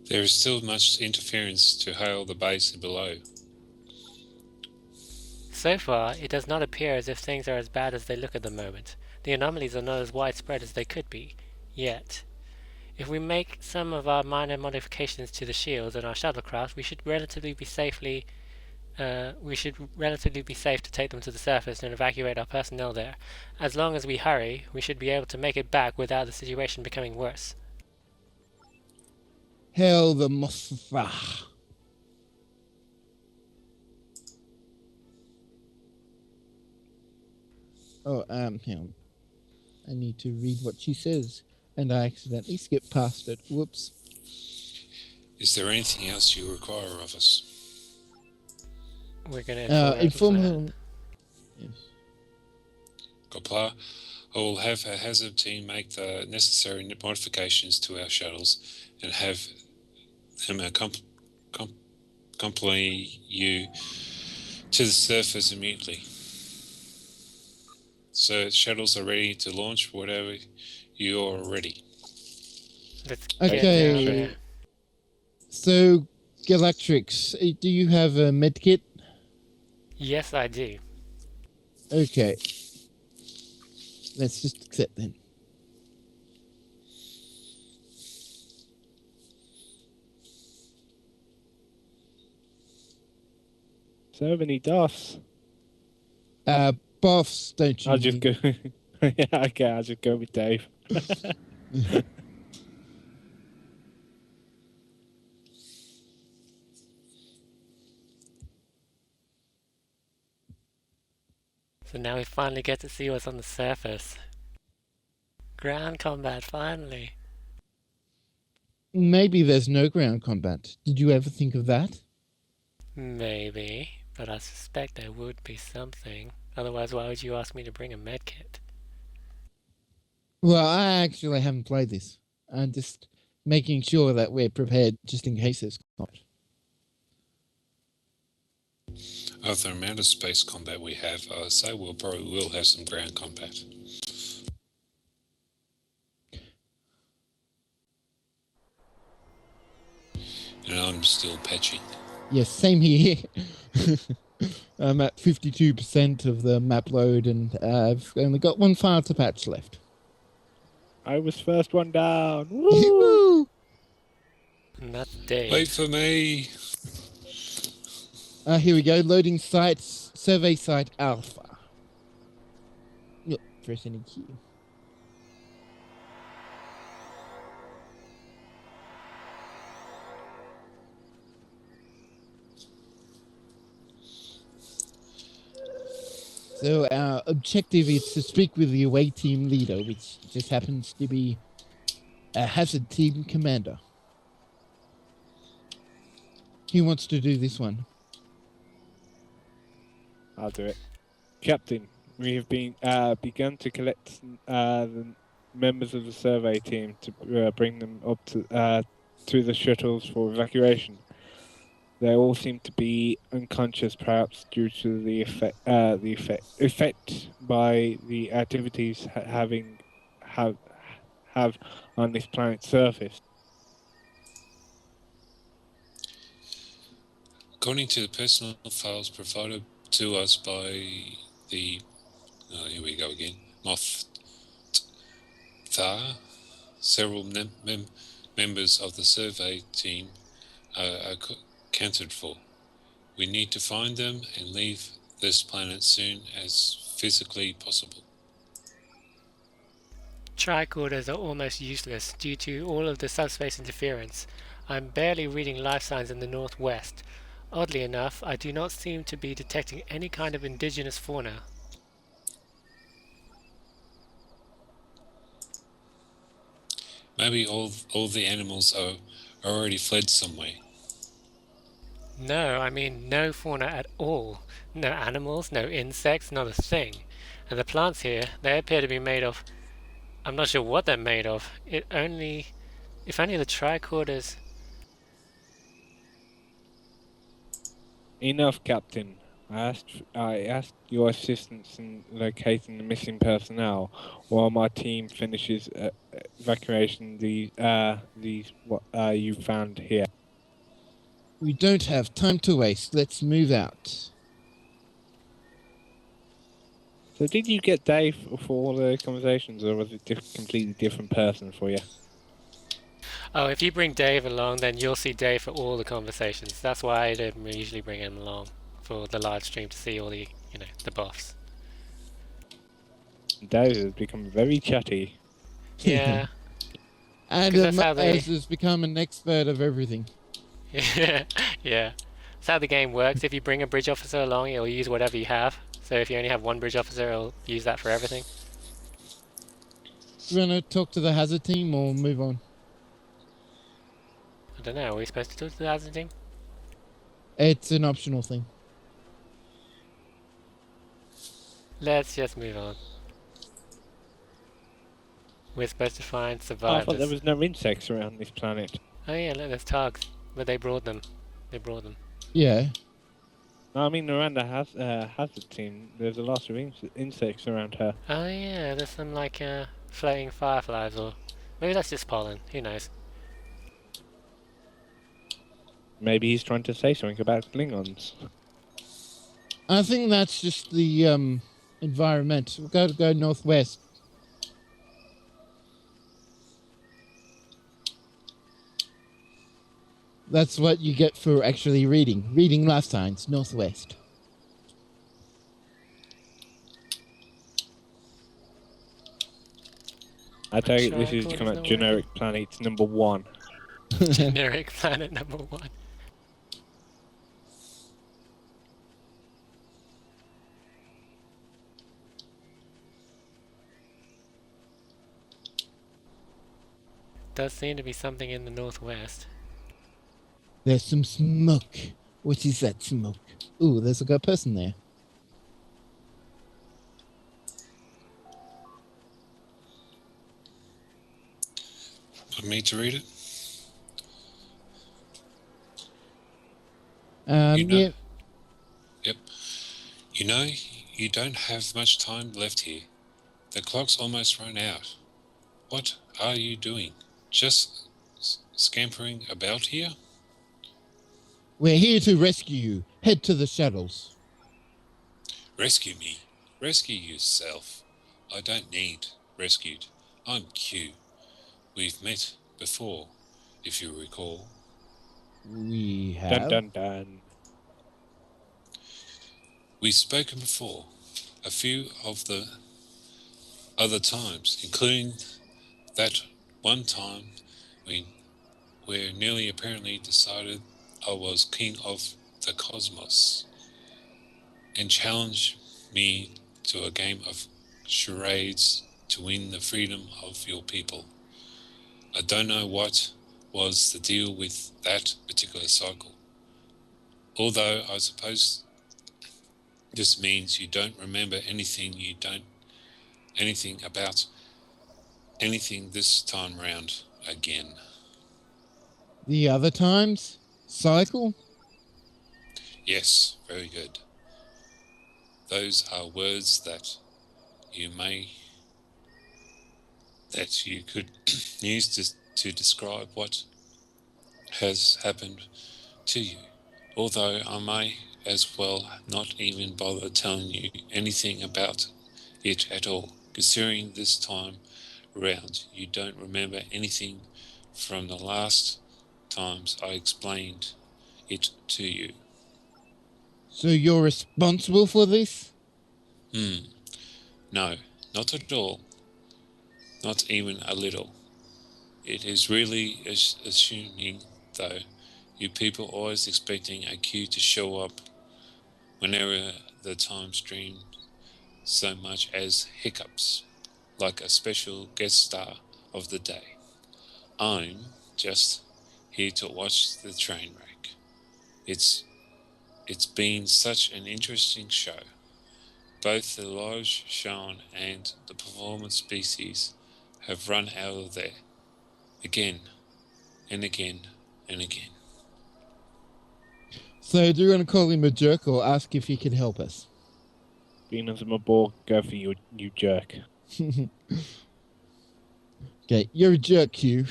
There is still much interference to hail the base below.
So far, it does not appear as if things are as bad as they look at the moment. The anomalies are not as widespread as they could be, yet. If we make some of our minor modifications to the shields on our shuttlecraft, we should relatively be safe to take them to the surface and evacuate our personnel there. As long as we hurry, we should be able to make it back without the situation becoming worse.
Hail the Mothra. Oh, hang on. I need to read what she says, and I accidentally skipped past it. Whoops.
Is there anything else you require of us?
We're going to
Inform them. Yes.
Goplar, I will have a hazard team make the necessary modifications to our shuttles and have them accompany you to the surface immediately. So shuttles are ready to launch whatever you are ready.
Let's
Okay.
get down there.
So, Galactrix, do you have a medkit?
Yes, I do.
Okay. Let's just accept then.
So many dots.
Buffs, don't you?
I'll just go. Yeah, okay, I'll just go with Dave.
So now we finally get to see what's on the surface. Ground combat, finally.
Maybe there's no ground combat. Did you ever think of that?
Maybe, but I suspect there would be something. Otherwise, why would you ask me to bring a medkit?
Well, I actually haven't played this. I'm just making sure that we're prepared just in case there's combat.
Of the amount of space combat we have, I say we'll probably will have some ground combat. And I'm still patching.
Yes, same here. I'm at 52% of the map load, and I've only got one file to patch left.
I was first one down. Woo!
Woo!
And that's Dave.
Wait for me!
Here we go. Loading sites. Survey site Alpha. Yep, press any key. So our objective is to speak with the away team leader, which just happens to be a hazard team commander. Who wants to do this one?
I'll do it. Captain, we have begun to collect the members of the survey team to bring them up to the shuttles for evacuation. They all seem to be unconscious, perhaps due to the effect by the activities have on this planet's surface.
According to the personal files provided to us by the... Oh, here we go again. Moff Thar, several members of the survey team are accounted for. We need to find them and leave this planet soon as physically possible.
Tricorders are almost useless due to all of the subspace interference. I'm barely reading life signs in the northwest. Oddly enough, I do not seem to be detecting any kind of indigenous fauna.
Maybe all the animals are already fled somewhere.
No, I mean no fauna at all. No animals, no insects, not a thing. And the plants here, they appear to be made of... I'm not sure what they're made of. If only the tricorders...
Enough, Captain. I asked your assistance in locating the missing personnel, while my team finishes evacuation. These what you found here.
We don't have time to waste. Let's move out.
So, did you get Dave for all the conversations, or was it a completely different person for you?
Oh, if you bring Dave along, then you'll see Dave for all the conversations. That's why I don't usually bring him along for the live stream to see all the, the buffs.
Dave has become very chatty.
Yeah.
And
'Cause that's how they-
has become an expert of everything.
Yeah. That's how the game works. If you bring a bridge officer along, he'll use whatever you have. So if you only have one bridge officer, he'll use that for everything.
Do you want to talk to the hazard team or move on?
I don't know, are we supposed to talk to the hazard team?
It's an optional thing.
Let's just move on. We're supposed to find
I
survivors.
thought there was no insects around this planet.
Oh yeah, look, there's targs. But they brought them.
Yeah.
No, I mean around the hazard team, there's a lot of insects around her.
Oh yeah, there's some floating fireflies, or maybe that's just pollen, who knows.
Maybe he's trying to say something about Klingons.
I think that's just the environment. We've got to go northwest. That's what you get for actually reading life signs, northwest.
I tell you, this is
Tricorders
kind
no
of generic planet number 1.
Generic planet number 1. Does seem to be something in the northwest.
There's some smoke. What is that smoke? Ooh, there's a good person there.
Want me to read it?
Yeah.
Yep. You know, you don't have much time left here. The clock's almost run out. What are you doing? Just scampering about here?
We're here to rescue you. Head to the shuttles.
Rescue me. Rescue yourself. I don't need rescued. I'm Q. We've met before, if you recall.
We
Dun
have.
dun dun.
We've spoken before, a few of the other times, including that one time we where nearly apparently decided I was king of the cosmos and challenged me to a game of charades to win the freedom of your people. I don't know what was the deal with that particular cycle, although I suppose this means you don't remember anything about anything this time round again.
The other times? Cycle?
Yes, very good. Those are words that you could use to describe what has happened to you. Although I may as well not even bother telling you anything about it at all, considering this time round you don't remember anything from the last times I explained it to you.
So you're responsible for this?
No, not at all. Not even a little. It is really assuming, though, you people always expecting a cue to show up whenever the time stream so much as hiccups, like a special guest star of the day. I'm just here to watch the train wreck. It's been such an interesting show. Both the lives shown and the performance species have run out of there again and again and again.
So do you want to call him a jerk or ask if he can help us?
Being as a ball, go for you jerk.
Okay, you're a jerk, Q.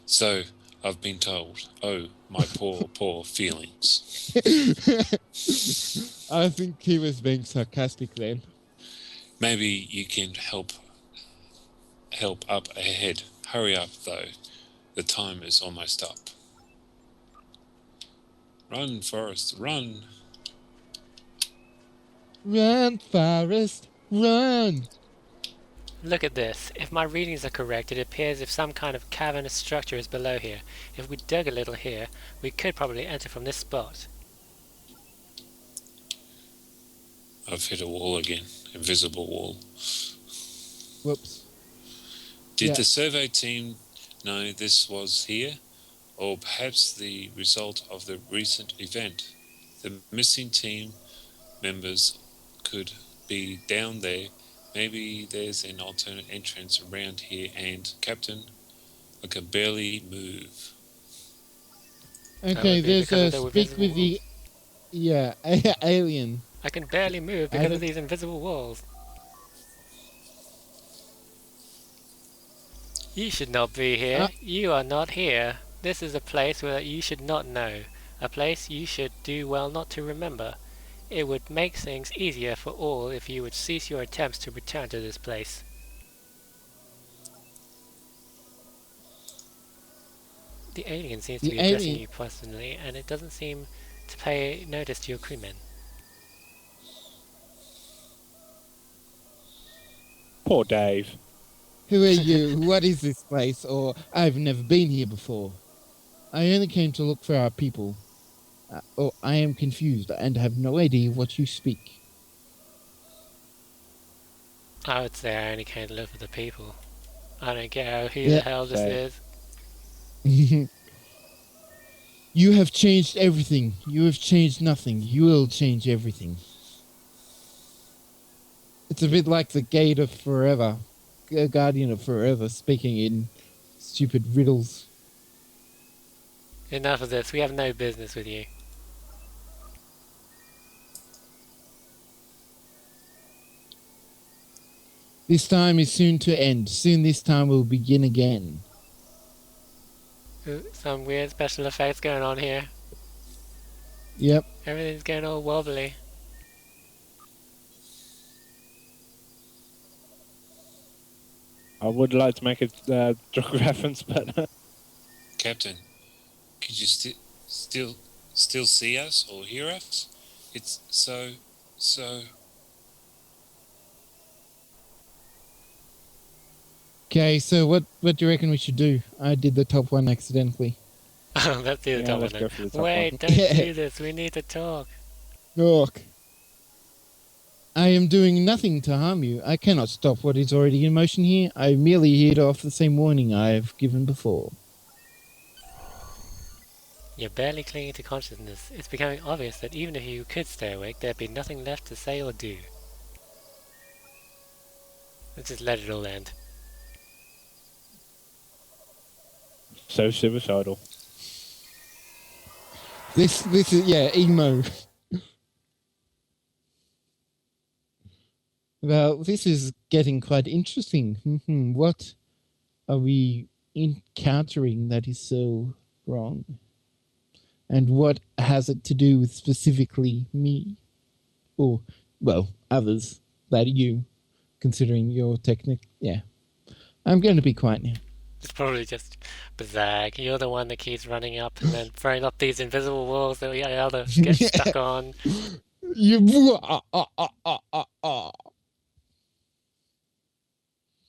So I've been told. Oh, my poor feelings.
I think he was being sarcastic then.
Maybe you can help up ahead. Hurry up, though. The time is almost up. Run, Forrest, run.
Run, Forrest, run!
Look at this. If my readings are correct, it appears if some kind of cavernous structure is below here. If we dug a little here, we could probably enter from this spot.
I've hit a wall again. Invisible wall.
Whoops.
Did
Yeah.
the survey team know this was here? Or perhaps the result of the recent event? The missing team members could be down there. Maybe there's an alternate entrance around here, and Captain, I can barely move.
Okay,
would be
there's
because
a
of the
speak with
invisible
the alien.
I can barely move because of these invisible walls. You should not be here. You are not here. This is a place where you should not know. A place you should do well not to remember. It would make things easier for all if you would cease your attempts to return to this place. The alien seems to be addressing you personally, and it doesn't seem to pay notice to your crewmen.
Poor Dave.
Who are you? What is this place? Or I've never been here before. I only came to look for our people. Or I am confused and have no idea what you speak.
I would say I only came to look for the people. I don't care who
Yeah.
the hell this
Same.
is.
You have changed everything. You have changed nothing. You will change everything. It's a bit like the Gate of Forever. Guardian of Forever speaking in stupid riddles.
Enough of this. We have no business with you.
This time is soon to end. Soon this time will begin again.
Ooh, some weird special effects going on here.
Yep.
Everything's getting all wobbly.
I would like to make a drug reference, but
Captain, could you still see us or hear us? It's so.
Okay, so what do you reckon we should do? I did the top one accidentally.
Let's do the top
let's
one
go
then.
for the top
Wait,
one.
don't do this. We need to talk.
Look. I am doing nothing to harm you. I cannot stop what is already in motion here. I merely heed off the same warning I have given before.
You're barely clinging to consciousness. It's becoming obvious that even if you could stay awake, there'd be nothing left to say or do. Let's just let it all end.
So suicidal.
This is emo. Well, this is getting quite interesting. What are we encountering that is so wrong? And what has it to do with specifically me? Or, well, others that you, considering your technique. Yeah. I'm going to be quiet now.
It's probably just Bazag. You're the one that keeps running up and then throwing up these invisible walls that we others get stuck on.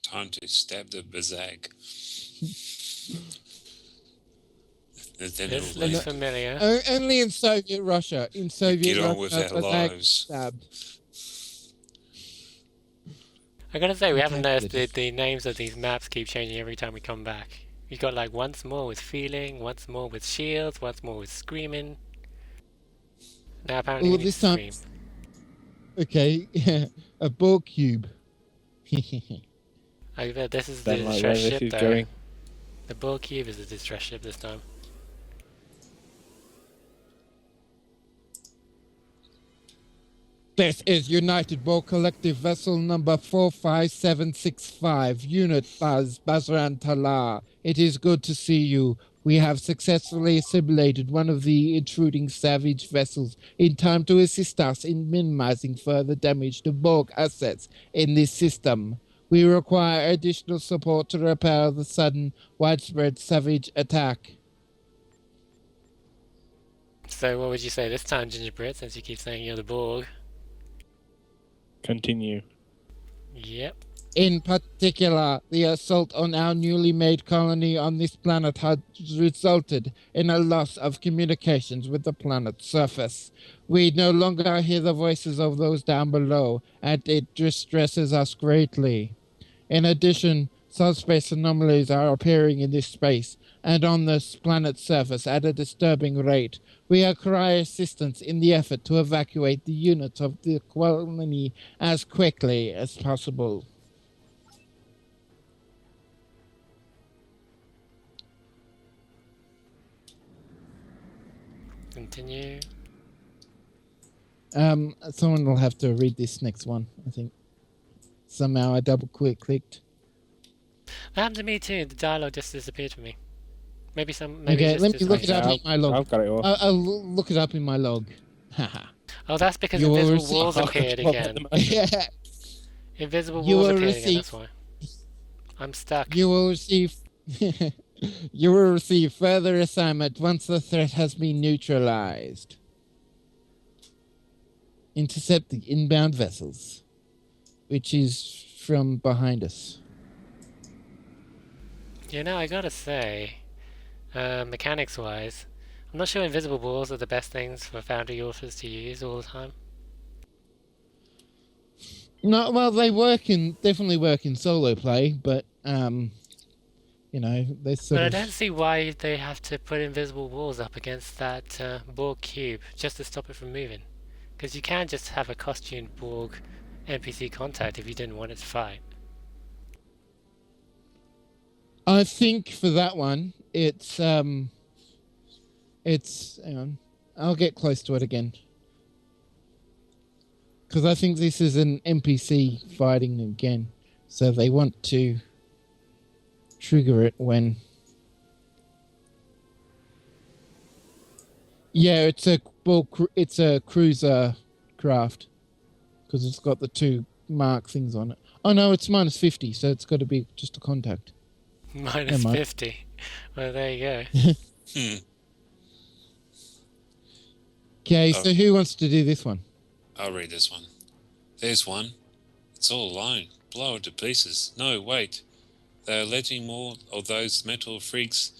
Time to stab the bazag. Then
This
it'll
looks
leave.
familiar.
Only in Soviet Russia. In Soviet
Get on
Russia,
with our
Bazag
lives.
stabbed.
I gotta say, we haven't
Okay,
noticed that the names of these maps keep changing every time we come back. You got like once more with feeling, once more with shields, once more with screaming. Now apparently
Well,
we need
this
to
time-
scream.
Okay, a ball cube.
I bet this is
Don't
the
like
distress
where this
ship
is
though.
going.
The bull cube is the distress ship this time.
This is United Ball Collective Vessel number 45765, Unit Baz Bazran Tala. It is good to see you. We have successfully assimilated one of the intruding savage vessels in time to assist us in minimizing further damage to Borg assets in this system. We require additional support to repel the sudden, widespread savage attack.
So what would you say this time, Gingerbread, since you keep saying you're the Borg?
Continue.
Yep.
In particular, the assault on our newly made colony on this planet has resulted in a loss of communications with the planet's surface. We no longer hear the voices of those down below, and it distresses us greatly. In addition, subspace anomalies are appearing in this space and on this planet's surface at a disturbing rate. We require assistance in the effort to evacuate the units of the colony as quickly as possible.
Continue.
Someone will have to read this next one, I think. Somehow I clicked.
That happened to me too. The dialogue just disappeared from me. Maybe
Okay,
it's
let
just
me look it
disappeared.
up in my log.
I've got it all.
I'll look it up in my log. Haha.
Oh, that's because
You will
invisible
receive-
walls appeared again.
Yeah.
Invisible
You
walls
will
appeared again,
receive-
that's why. I'm stuck.
You will receive you will receive further assignment once the threat has been neutralized. Intercept the inbound vessels, which is from behind us.
You know, I gotta say, mechanics-wise, I'm not sure invisible walls are the best things for Foundry authors to use all the time.
No, well, they definitely work in solo play, but you know, they sort
But I
of.
don't see why they have to put invisible walls up against that Borg cube just to stop it from moving. Because you can just have a costumed Borg NPC contact if you didn't want it to fight.
I think for that one, it's hang on, I'll get close to it again. Because I think this is an NPC fighting again. So they want to trigger it when... Yeah, it's a cruiser craft because it's got the 2 mark things on it. Oh no, it's -50, so it's got to be just a contact.
Minus
mind.
50. Well, there you go.
Hmm.
Okay,
Oh.
so who wants to do this one?
I'll read this one. There's one. It's all alone. Blow it to pieces. No, wait. They're letting more of those metal freaks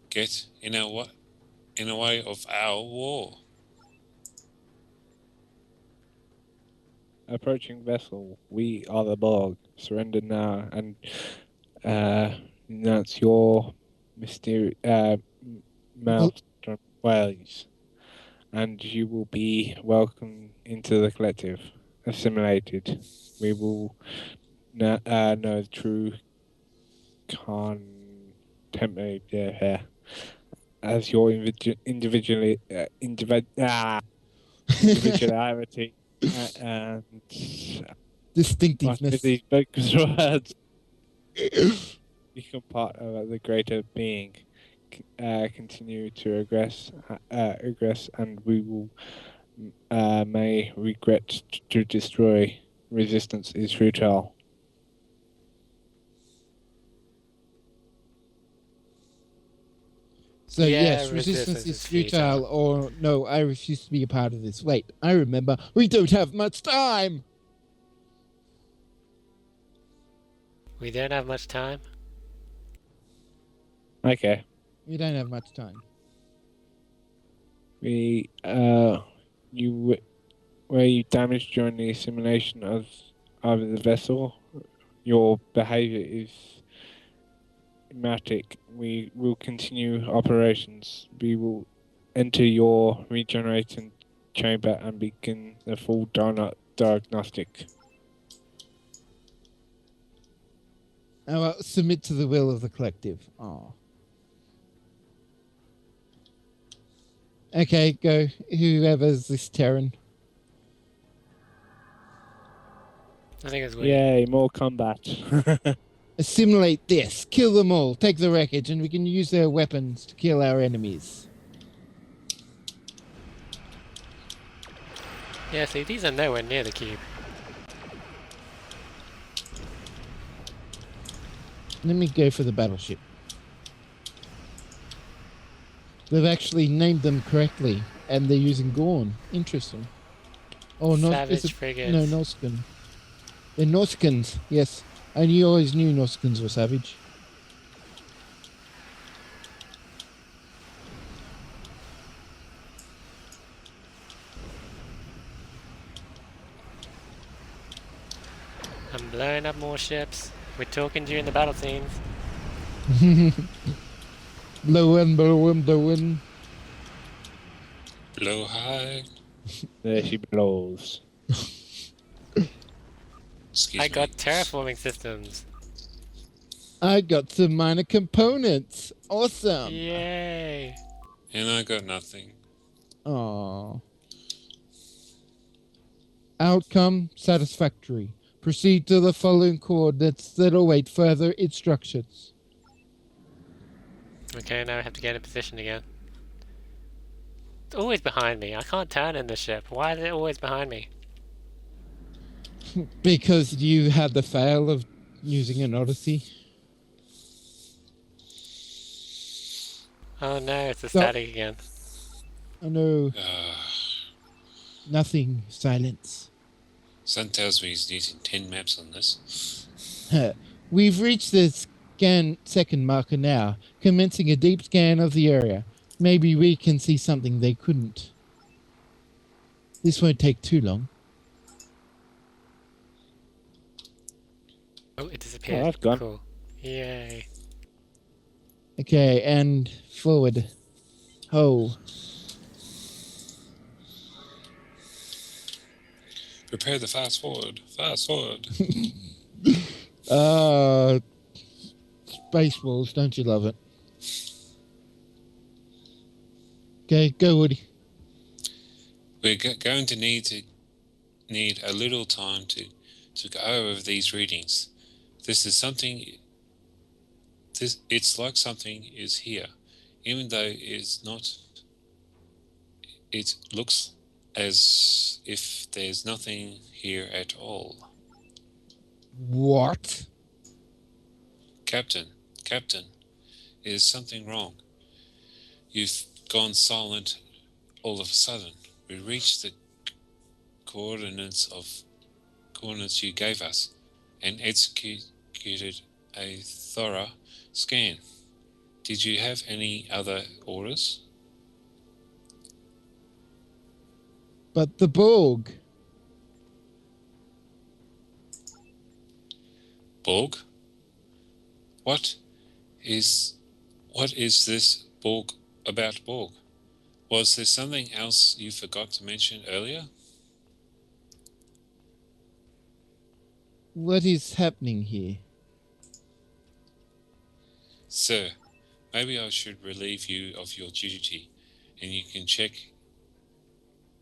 get in the way of our war.
Approaching vessel. We are the Borg. Surrender now and renounce your maelstrom ways, and you will be welcome into the collective. Assimilated. We will know the true contemporary as your individuality and
Distinctiveness.
these focus words become part of the greater being. Continue to regress, and we will may regret to destroy. Resistance is futile.
So
Yeah,
yes, resistance is futile, or no, I refuse to be a part of this. Wait, I remember. We don't have much time!
We don't have much time.
Okay.
We don't have much time.
Where you damaged during the assimilation of the vessel, your behavior is erratic. We will continue operations. We will enter your regenerating chamber and begin the full diagnostic.
Submit to the will of the collective. Oh. Okay, go. Whoever's this Terran.
I think it's weird.
Yay, more combat.
Assimilate this. Kill them all. Take the wreckage, and we can use their weapons to kill our enemies.
Yeah, see, these are nowhere near the cube.
Let me go for the battleship. They've actually named them correctly, and they're using Gorn. Interesting. Oh, no,
Savage frigates.
No, Norscan. They're Norskans, yes. I always knew Norskans were savage.
I'm blowing up more ships. We're talking during the battle scenes.
Blowin', blowin', blowin'.
Blow high.
There she blows.
Excuse
I
me.
got terraforming systems.
I got some minor components. Awesome.
Yay!
And I got nothing.
Aww. Outcome satisfactory. Proceed to the following coordinates that await further instructions.
Okay, now I have to get in position again. It's always behind me. I can't turn in the ship. Why is it always behind me?
Because you had the fail of using an Odyssey.
Oh no, it's the static again.
Oh no. Nothing. Silence.
Sun tells me he's using 10 maps on this.
We've reached the second marker now, commencing a deep scan of the area. Maybe we can see something they couldn't. This won't take too long.
Oh, it disappeared.
Oh, that's gone.
Cool. Yay.
Okay, and forward. Ho.
Prepare the fast forward. Fast forward.
Spaceballs, don't you love it? Okay, go Woody.
We're going to need a little time to go over these readings. This is something. It's like something is here, even though it's not. It looks as if there's nothing here at all.
What?
Captain, is something wrong? You've gone silent all of a sudden. We reached the coordinates you gave us and executed a thorough scan. Did you have any other orders?
But the Borg.
Borg? What is this Borg about Borg? Was there something else you forgot to mention earlier?
What is happening here?
Sir, maybe I should relieve you of your duty and you can check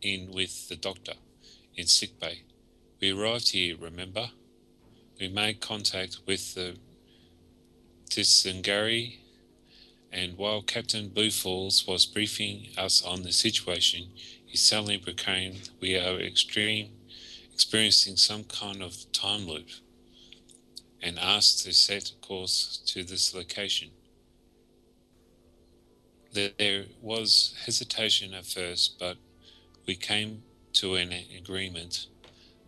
in with the doctor in sickbay. We arrived here, remember? We made contact with the Tisangari, and while Captain Blue Falls was briefing us on the situation, he suddenly proclaimed we are experiencing some kind of time loop and asked to set course to this location. There was hesitation at first, but we came to an agreement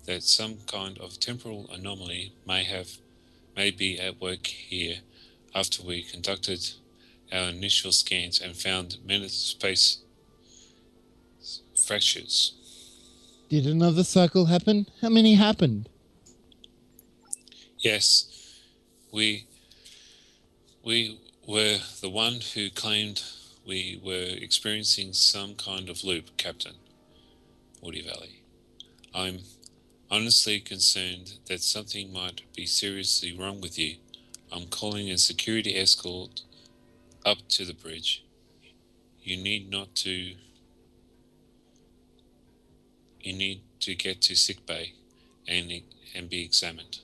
that some kind of temporal anomaly may be at work here after we conducted our initial scans and found many space fractures.
Did another cycle happen? How many happened?
Yes, we were the one who claimed we were experiencing some kind of loop, Captain Woody Valley. I'm honestly concerned that something might be seriously wrong with you. I'm calling a security escort up to the bridge. You need to get to sickbay and be examined.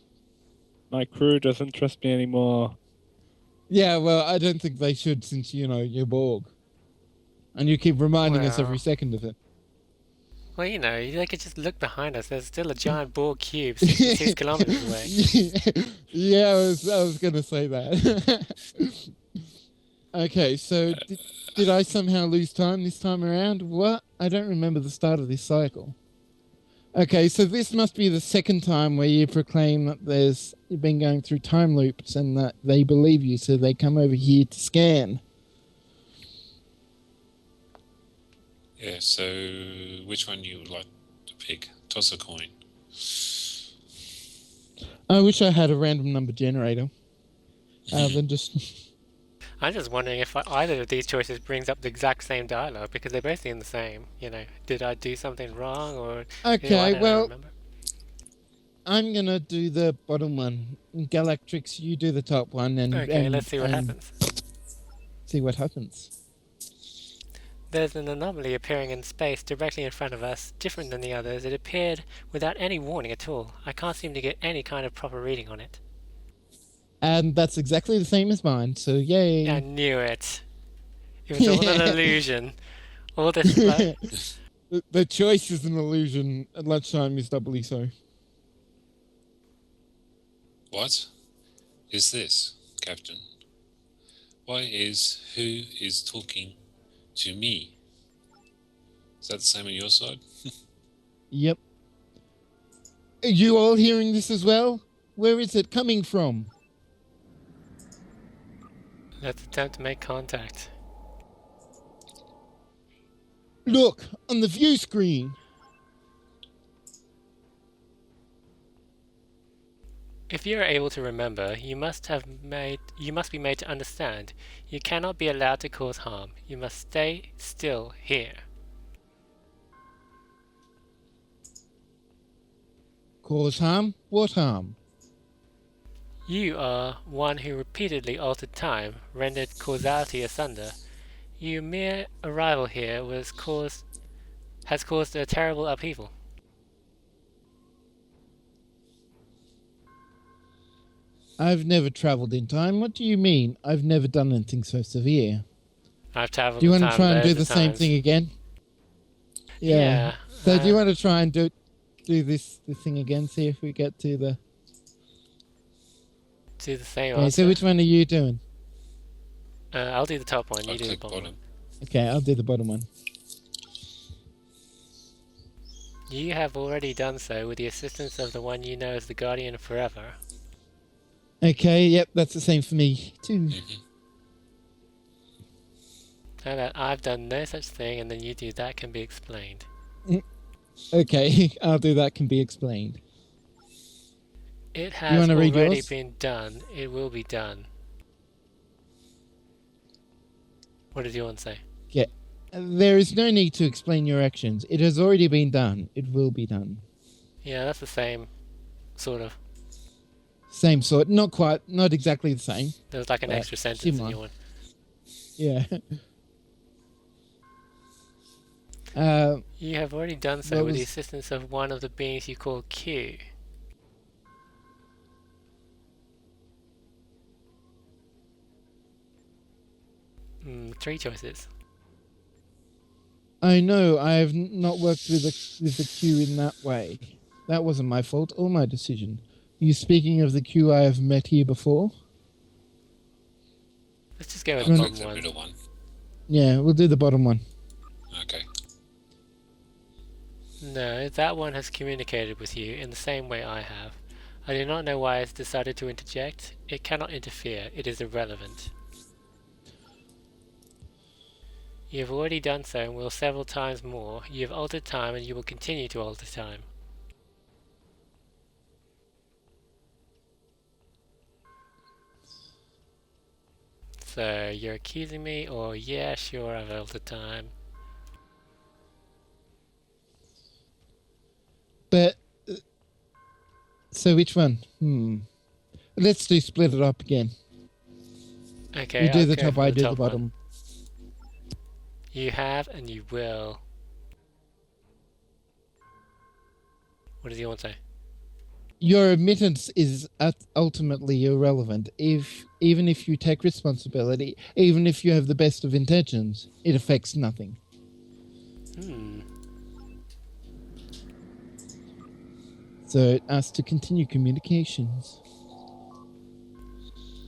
My crew doesn't trust me anymore.
Yeah, well, I don't think they should since, you're Borg. And you keep reminding us every second of it.
Well, they could just look behind us. There's still a giant Borg cube 66 kilometers away.
Yeah, I was going to say that. Okay, so did I somehow lose time this time around? What? I don't remember the start of this cycle. Okay, so this must be the second time where you proclaim that you've been going through time loops and that they believe you, so they come over here to scan.
Yeah, so which one you would like to pick? Toss a coin.
I wish I had a random number generator. Then just...
I'm just wondering if either of these choices brings up the exact same dialogue, because they both seem the same. Did I do something wrong, or...
Okay, well,
remember?
I'm going to do the bottom one. Galactrix, you do the top one.
Okay, let's see what happens.
See what happens.
There's an anomaly appearing in space directly in front of us, different than the others. It appeared without any warning at all. I can't seem to get any kind of proper reading on it.
And that's exactly the same as mine, so yay.
I knew it. It was all an illusion. All this...
The choice is an illusion. At lunchtime is doubly so.
What is this, Captain? Who is talking to me? Is that the same on your side?
Yep. Are you all hearing this as well? Where is it coming from?
Let's attempt to make contact.
Look, on the view screen.
If you are able to remember, you must be made to understand. You cannot be allowed to cause harm. You must stay still here.
Cause harm? What harm?
You are one who repeatedly altered time, rendered causality asunder. Your mere arrival here has caused a terrible upheaval.
I've never travelled in time. What do you mean? I've never done anything so severe.
I've travelled
Do you
in
want to
time
try and do
loads
the
of
same
times.
thing again? Yeah.
Yeah.
So do you want to try and do this thing again? See if we get to the.
Do the same
Okay,
answer.
so which one are you doing?
I'll do the top one.
I
You do the
click
bottom one.
bottom.
Okay, I'll do the bottom one.
You have already done so with the assistance of the one you know as the Guardian Forever.
Okay, yep, that's the same for me too.
Mhm.
So that I've done no such thing, and then you do that can be explained.
Okay, I'll do that can be explained.
It has
wanna read
already
yours?
been done. It will be done. What did you want to say?
There is no need to explain your actions. It has already been done. It will be done.
Yeah, that's the same, sort of.
Same sort. Not quite. Not exactly the same.
There was like an
But
extra sentence in
similar.
your one.
Yeah.
You have already done so
What
with the
was-
assistance of one of the beings you call Q. Three choices.
I know. I have not worked with the queue in that way. That wasn't my fault or my decision. You speaking of the queue I have met here before?
Let's just go with
I'll
the
click
bottom
the
one.
middle one.
Yeah, we'll do the bottom one.
Okay.
No, that one has communicated with you in the same way I have. I do not know why it's decided to interject. It cannot interfere. It is irrelevant. You have already done so and will several times more. You have altered time and you will continue to alter time. So, you're accusing me, or yeah, sure, I've altered time.
But so which one? Let's do split it up again.
Okay,
You do
I'll
the
go
top,
for
I
the
do the
top one.
bottom.
You have and you will. What does he want to say?
Your admittance is ultimately irrelevant. Even if you take responsibility, even if you have the best of intentions, it affects nothing. So it asks to continue communications.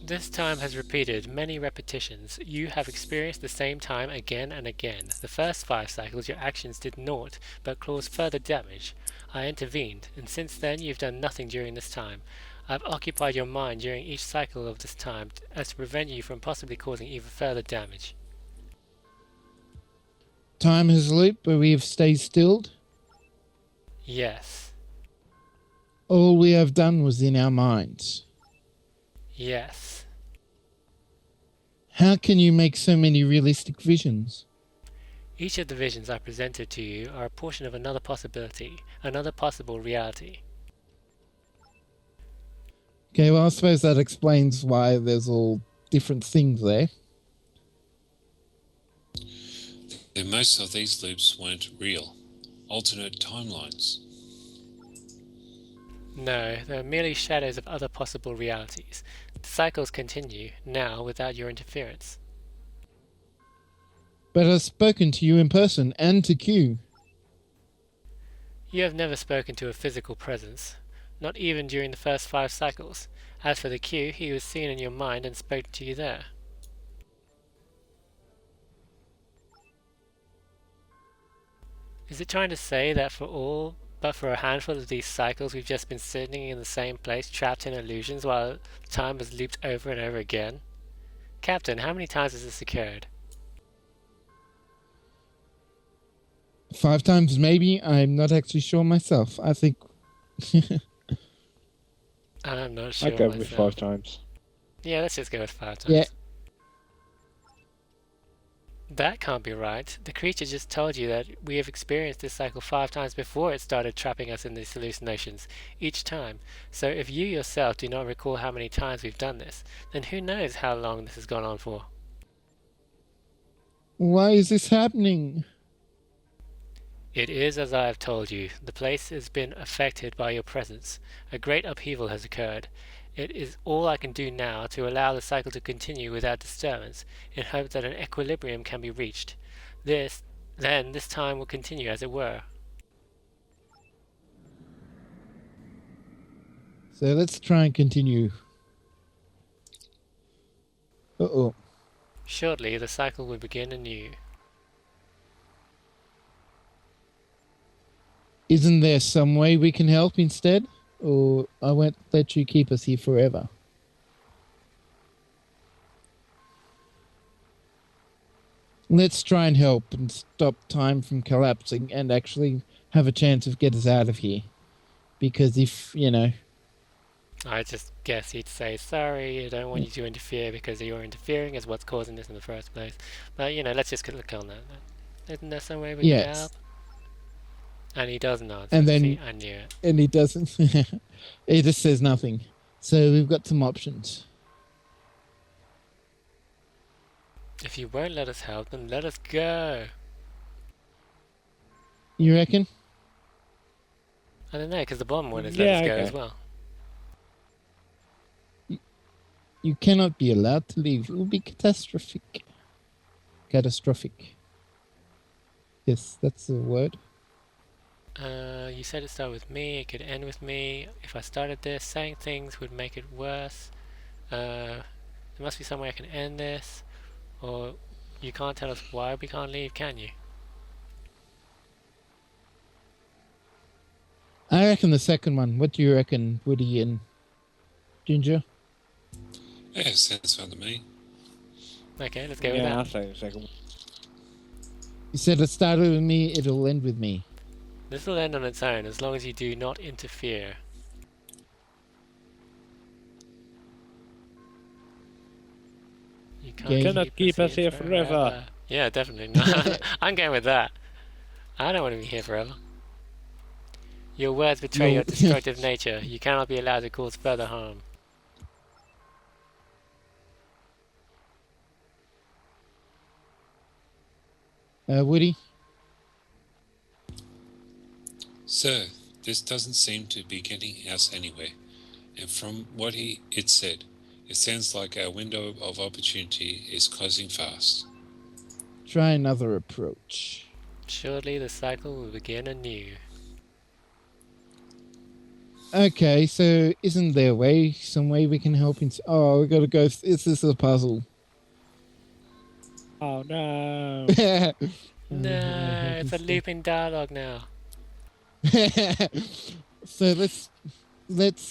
This time has repeated many repetitions. You have experienced the same time again and again. The first 5 cycles your actions did naught, but caused further damage. I intervened, and since then you've done nothing during this time. I've occupied your mind during each cycle of this time as to prevent you from possibly causing even further damage.
Time has looped, but we have stayed stilled.
Yes.
All we have done was in our minds.
Yes.
How can you make so many realistic visions?
Each of the visions I presented to you are a portion of another possibility, another possible reality.
Okay, well, I suppose that explains why there's all different things there.
Then most of these loops weren't real. Alternate timelines.
No, they are merely shadows of other possible realities. The cycles continue, now without your interference.
But I've spoken to you in person and to Q.
You have never spoken to a physical presence, not even during the first 5 cycles. As for the Q, he was seen in your mind and spoke to you there. Is it trying to say that for a handful of these cycles we've just been sitting in the same place, trapped in illusions, while time has looped over and over again? Captain, how many times has this occurred?
5 times maybe. I'm not actually sure myself. I think
I'm not sure
I'd go
myself.
with 5 times.
Yeah, let's just go with 5 times.
Yeah.
That can't be right. The creature just told you that we have experienced this cycle 5 times before it started trapping us in these hallucinations, each time. So if you yourself do not recall how many times we've done this, then who knows how long this has gone on for?
Why is this happening?
It is as I have told you. The place has been affected by your presence. A great upheaval has occurred. It is all I can do now to allow the cycle to continue without disturbance, in hope that an equilibrium can be reached. Then this time will continue as it were.
So let's try and continue. Uh-oh.
Shortly, the cycle will begin anew.
Isn't there some way we can help instead? Or I won't let you keep us here forever. Let's try and help and stop time from collapsing and actually have a chance of get us out of here. Because if,
I just guess he'd say, sorry, I don't want you to interfere because you're interfering is what's causing this in the first place. But, let's just look on that. Isn't there some way we can help? And he doesn't answer.
And then,
see, I knew it.
And he doesn't. He just says nothing. So we've got some options.
If you won't let us help, then let us go.
You reckon?
I don't know, because the bottom one is let us go as well.
You cannot be allowed to leave. It will be catastrophic. Catastrophic. Yes, that's the word.
You said it started with me, it could end with me. If I started this, saying things would make it worse. There must be some way I can end this. Or you can't tell us why we can't leave, can you?
I reckon the second one. What do you reckon, Woody and Ginger?
Yeah, sounds fun to me.
Okay, let's go with
Yeah,
that.
I'll say the second one.
You said it started with me, it'll end with me.
This will end on its own as long as you do not interfere. You
Cannot keep us here forever.
Yeah, definitely not. I'm going with that. I don't want to be here forever. Your words betray your destructive nature. You cannot be allowed to cause further harm.
Woody?
Sir, this doesn't seem to be getting us anywhere. And from what it said, it sounds like our window of opportunity is closing fast.
Try another approach.
Shortly the cycle will begin anew.
Okay, so isn't there some way we can help? Oh, we got to go. This is a puzzle.
Oh no!
No, it's a looping dialogue now.
So let's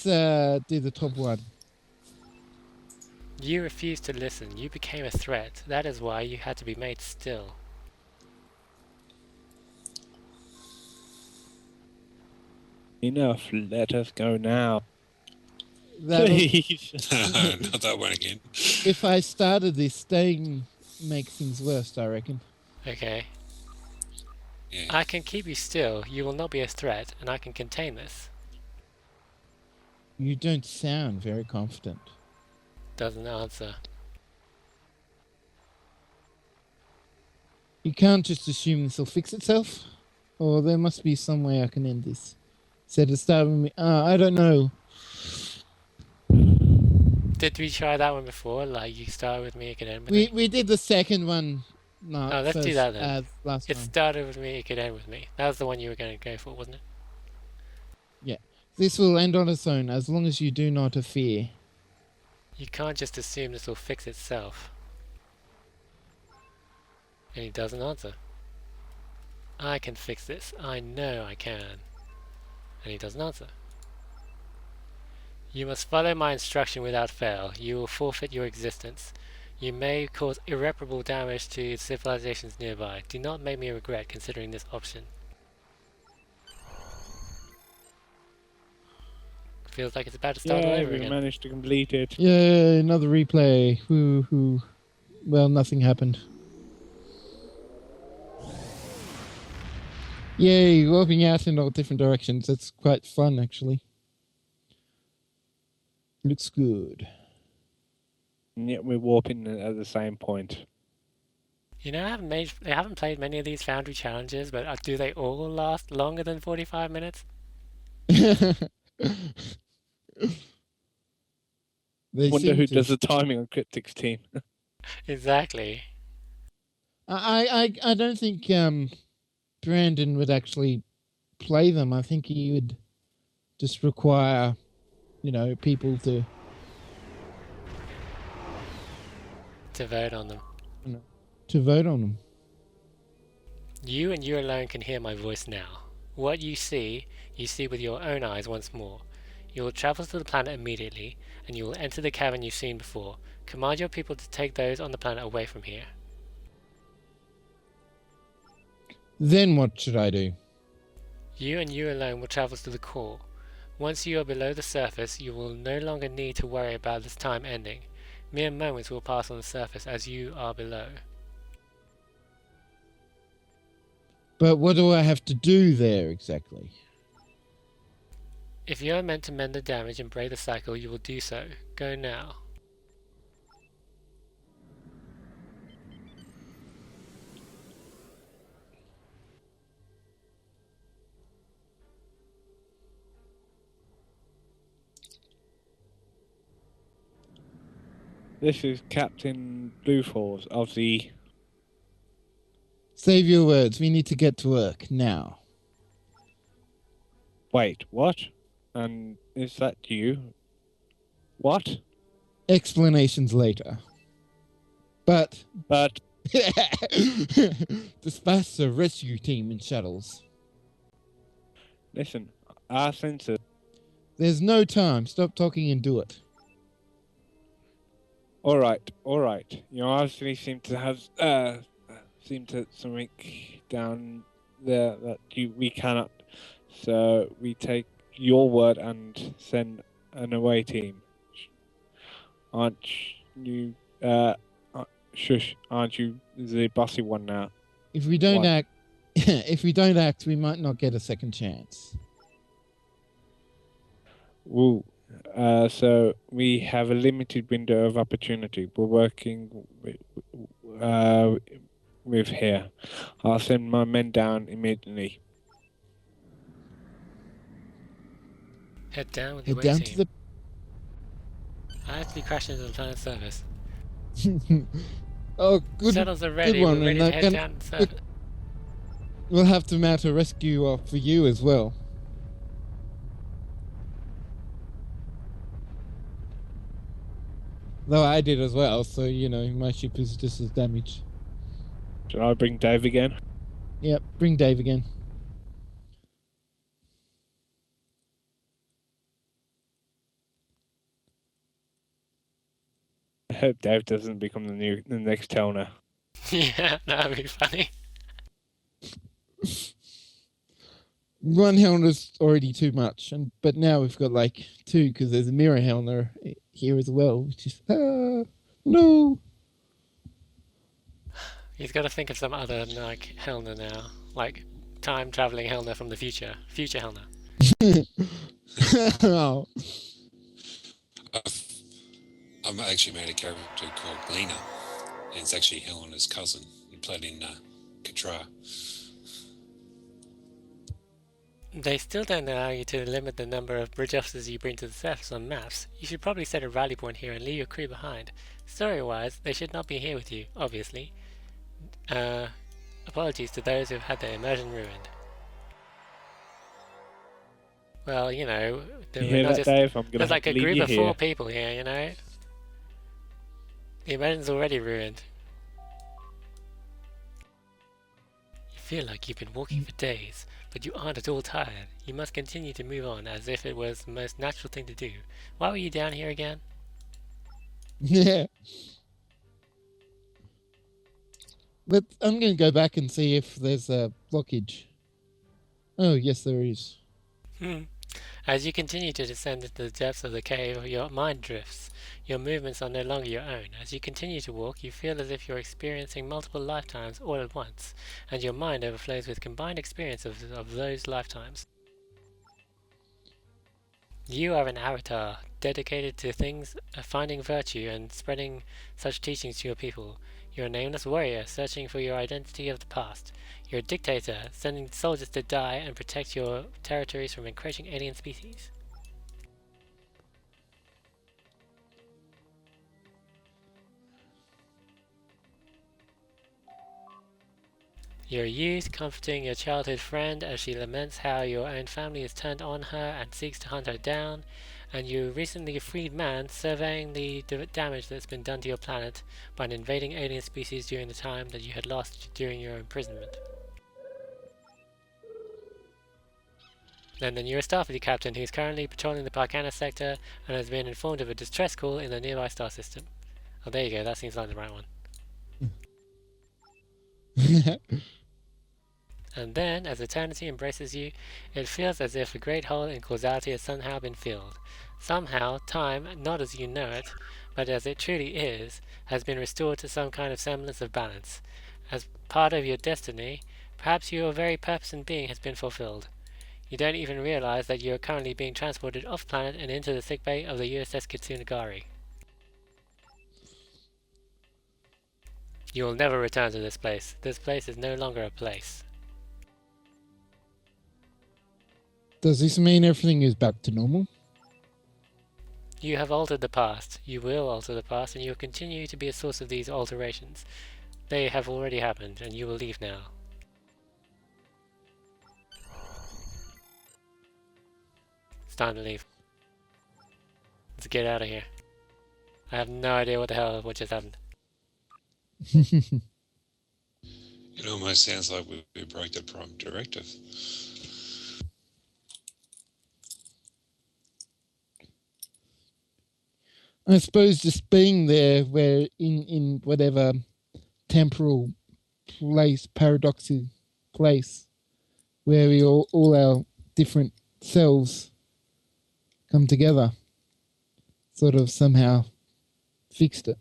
do the top one.
You refused to listen. You became a threat. That is why you had to be made still.
Enough. Let us go now.
Please.
Not that one again.
If I started this, staying makes things worse, I reckon.
Okay.
Yeah.
I can keep you still. You will not be a threat, and I can contain this.
You don't sound very confident.
Doesn't answer.
You can't just assume this will fix itself? Or there must be some way I can end this. Said it started with me. I don't know.
Did we try that one before? Like, you start with me, it could end with me?
We did the second one. No,
Oh, let's do that then.
Last
It
time.
started with me, it could end with me. That was the one you were going to go for, wasn't it?
This will end on its own as long as you do not interfere.
You can't just assume this will fix itself. And he doesn't answer. I can fix this. I know I can. And he doesn't answer. You must follow my instruction without fail. You will forfeit your existence. You may cause irreparable damage to civilizations nearby. Do not make me regret considering this option. Feels like it's about to start all
Yeah,
over
we
again.
managed to complete it.
Yeah, another replay. Who? Well, nothing happened. Yay, warping out in all different directions. That's quite fun, actually. Looks good.
And yet we're warping at the same point.
You know, I haven't played many of these Foundry challenges, but do they all last longer than 45 minutes?
They
Wonder
seem
who
to.
does the timing on Cryptic's team.
Exactly.
I don't think Brandon would actually play them. I think he would just require, people to
vote on them.
to vote on them.
You and you alone can hear my voice now. What you see with your own eyes once more. You will travel to the planet immediately, and you will enter the cavern you've seen before. Command your people to take those on the planet away from here.
Then what should I do?
You and you alone will travel to the core. Once you are below the surface, you will no longer need to worry about this time ending. Mere moments will pass on the surface as you are below.
But what do I have to do there exactly?
If you are meant to mend the damage and break the cycle, you will do so. Go now.
This is Captain Bluefalls of the...
Save your words. We need to get to work now.
Wait, what? And is that you? What?
Explanations later. But dispatch a rescue team in shuttles.
Listen, our sensor...
There's no time. Stop talking and do it.
All right. You obviously seem to have something down there that we cannot. So we take your word and send an away team. Aren't you? Shush! Aren't you the bossy one now?
If we don't act, we might not get a second chance.
Woo. So we have a limited window of opportunity. We're working with here. I'll send my men down immediately.
Head down with the
Head
way
down
team.
to
I actually crashed into the planet's surface.
the. Oh, good.
Shuttles are ready.
Good one,
We're ready
and
to head down to the surface.
We'll have to mount a rescue for you as well. Though I did as well, so my ship is just as damaged.
Should I bring Dave again?
Yep, bring Dave again.
I hope Dave doesn't become the next Telner.
Yeah, that'd be funny.
One Helner's already too much, but now we've got like two because there's a mirror Helner here as well, which is no.
He's got to think of some other like Helner now, like time traveling Helner from the future Helner.
Oh.
I've actually made a character called Lena, and it's actually Helena's cousin. He played in Katra.
They still don't allow you to limit the number of bridge officers you bring to the surface on maps. You should probably set a rally point here and leave your crew behind. Story-wise, they should not be here with you, obviously. Apologies to those who've had their immersion ruined. Well,
You hear that, Dave? I'm gonna
there's like
have
a
to leave
group
you
of
here.
4 people here, The immersion's already ruined. You feel like you've been walking for days, but you aren't at all tired. You must continue to move on as if it was the most natural thing to do. Why were you down here again?
Yeah. But I'm going to go back and see if there's a blockage. Oh, yes, there is.
As you continue to descend into the depths of the cave, your mind drifts. Your movements are no longer your own. As you continue to walk, you feel as if you're experiencing multiple lifetimes all at once, and your mind overflows with combined experience of those lifetimes. You are an avatar, dedicated to finding virtue and spreading such teachings to your people. You're a nameless warrior, searching for your identity of the past. You're a dictator, sending soldiers to die and protect your territories from encroaching alien species. Your youth comforting your childhood friend as she laments how your own family has turned on her and seeks to hunt her down, and you recently freed man surveying the damage that's been done to your planet by an invading alien species during the time that you had lost during your imprisonment. Then the newest Starfleet captain who's currently patrolling the Parcana sector and has been informed of a distress call in the nearby star system. Oh, there you go, that seems like the right one. And then, as eternity embraces you, it feels as if a great hole in causality has somehow been filled. Somehow, time, not as you know it, but as it truly is, has been restored to some kind of semblance of balance. As part of your destiny, perhaps your very purpose in being has been fulfilled. You don't even realize that you are currently being transported off-planet and into the sickbay of the USS Kitsunagari. You will never return to this place. This place is no longer a place.
Does this mean everything is back to normal?
You have altered the past. You will alter the past, and you will continue to be a source of these alterations. They have already happened, and you will leave now. It's time to leave. Let's get out of here. I have no idea what the hell what just happened.
It almost sounds like we broke the Prime Directive.
I suppose just being there where in whatever temporal place, paradoxic place, where we all our different selves come together, sort of somehow fixed it.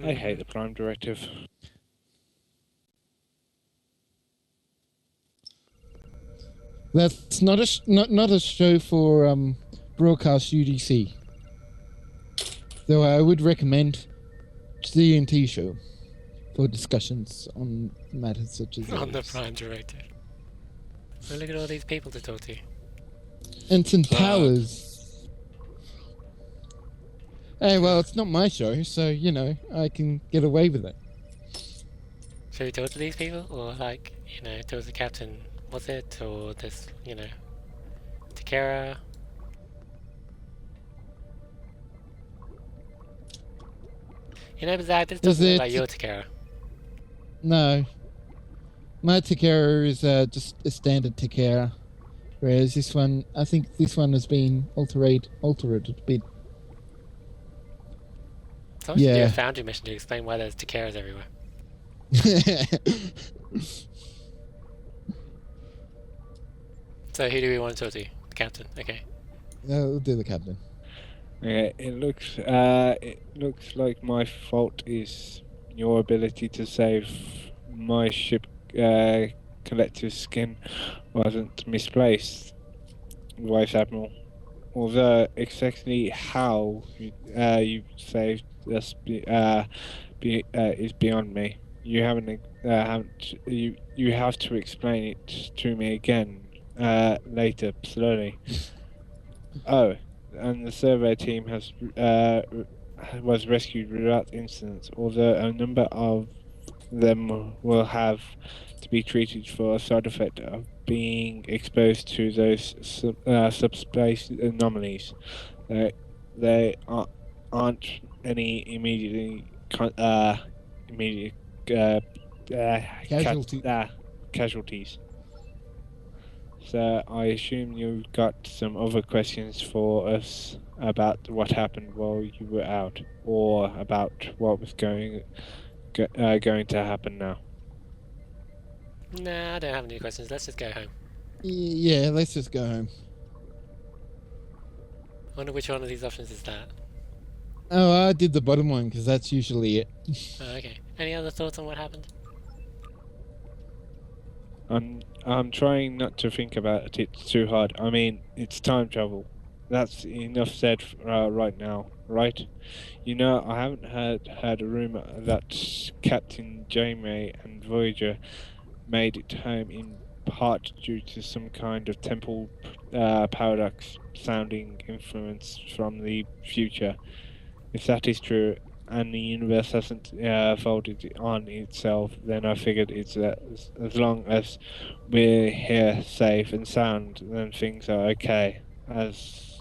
I hate the Prime Directive.
That's not a show for broadcast UGC. Though I would recommend TNT show for discussions on matters such as
On the
those.
Prime Directive. Well, look at all these people to talk to.
Ensign Powers. Hey, well, it's not my show, so, you know, I can get away with it.
Should we talk to these people? Or, like, you know, talk to the captain, was it? Or this, you know, Takara? You know, Zach, this doesn't look like your Takara.
No. My Takara is just a standard Takara. Whereas this one, I think this one has been altered a bit.
Someone should do a Foundry mission to explain why there's Takaras everywhere. So who do we want to talk to? The captain, okay.
We'll do the captain.
Okay, it looks like my fault is your ability to save my ship. Collective skin wasn't misplaced, Vice Admiral. Although exactly how you saved us is beyond me. You haven't you have to explain it to me again later, slowly. Oh, and the survey team was rescued without incident, although a number of them will have to be treated for a side effect of being exposed to those subspace anomalies. They aren't any immediate casualties. So I assume you've got some other questions for us about what happened while you were out, or about what was going to happen now.
Nah, I don't have any questions. Let's just go home.
Yeah, let's just go home.
I wonder which one of these options is that.
Oh, I did the bottom one because that's usually it.
Oh, okay. Any other thoughts on what happened?
I'm trying not to think about it too hard. I mean, it's time travel. That's enough said right now, right? You know, I haven't heard a rumor that Captain Janeway and Voyager made it home in part due to some kind of temple paradox sounding influence from the future. If that is true, and the universe hasn't folded on itself, then I figured it's as long as we're here safe and sound, then things are okay as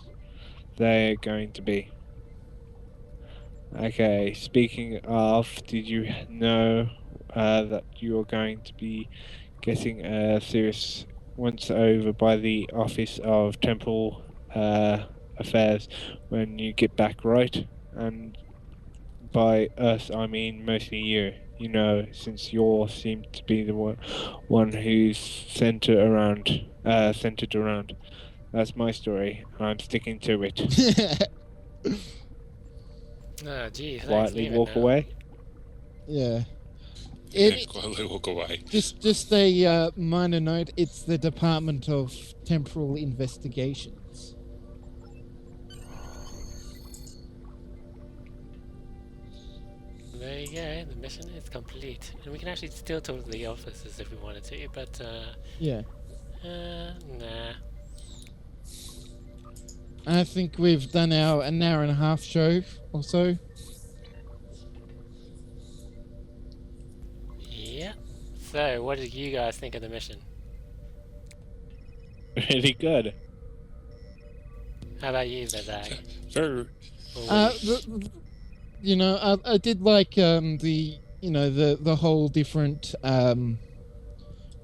they're going to be. Okay, speaking of, did you know that you're going to be getting a serious once over by the Office of Temporal Affairs when you get back, right? And by us, I mean mostly you. You know, since you seem to be the one who's centered around. That's my story, and I'm sticking to it.
Oh, gee, thanks.
Quietly
Leave it
walk
now.
away.
Yeah.
Yeah,
It,
quietly walk away.
just a minor note. It's the Department of Temporal Investigations.
There you go. The mission is complete, and we can actually still talk to the officers if we wanted to, but
Yeah.
nah.
I think we've done our an hour and a half show or so.
Yeah. So, what did you guys think of the mission?
Really good.
How about you, Bezag?
Very.
You know, I did like the the whole different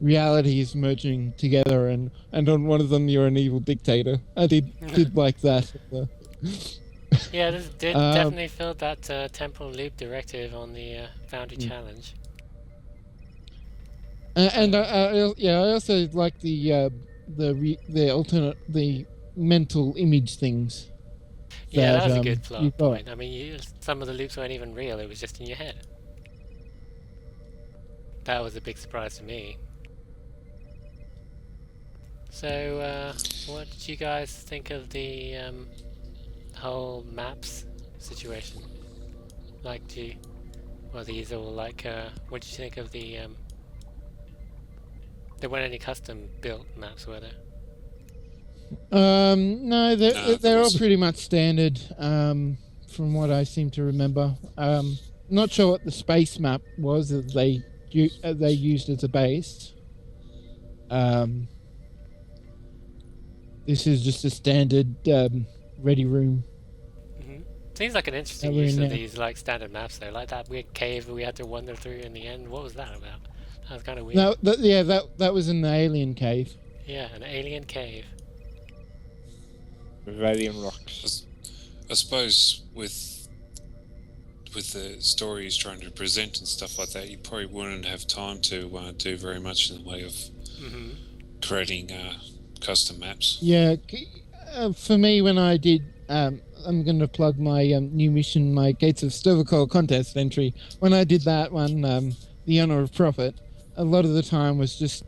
realities merging together, and on one of them you're an evil dictator. I did like that.
Yeah, this did definitely fill that temporal loop directive on the Foundry Challenge.
And I also like the mental image things.
Yeah, that was a
you
good plot
got.
point. I mean, some of the loops weren't even real; it was just in your head. That was a big surprise to me. So, what did you guys think of the whole maps situation? Like, well, these all like, what did you think of the, there weren't any custom built maps, were there?
No,
No,
they're all
wasn't.
pretty much standard, from what I seem to remember. Not sure what the space map was that they used as a base. This is just a standard ready room.
Seems like an interesting
we're
use
in
of
now.
these like standard maps though, like that weird cave we had to wander through in the end. What was that about? That was kind of weird.
No, that was in the alien cave.
Yeah, an alien cave.
Valium rocks.
I suppose with the story he's trying to present and stuff like that, you probably wouldn't have time to do very much in the way of creating custom maps.
Yeah, for me when I did, I'm going to plug my new mission, my Gates of Stervicoil contest entry. When I did that one, the Honor of Profit, a lot of the time was just,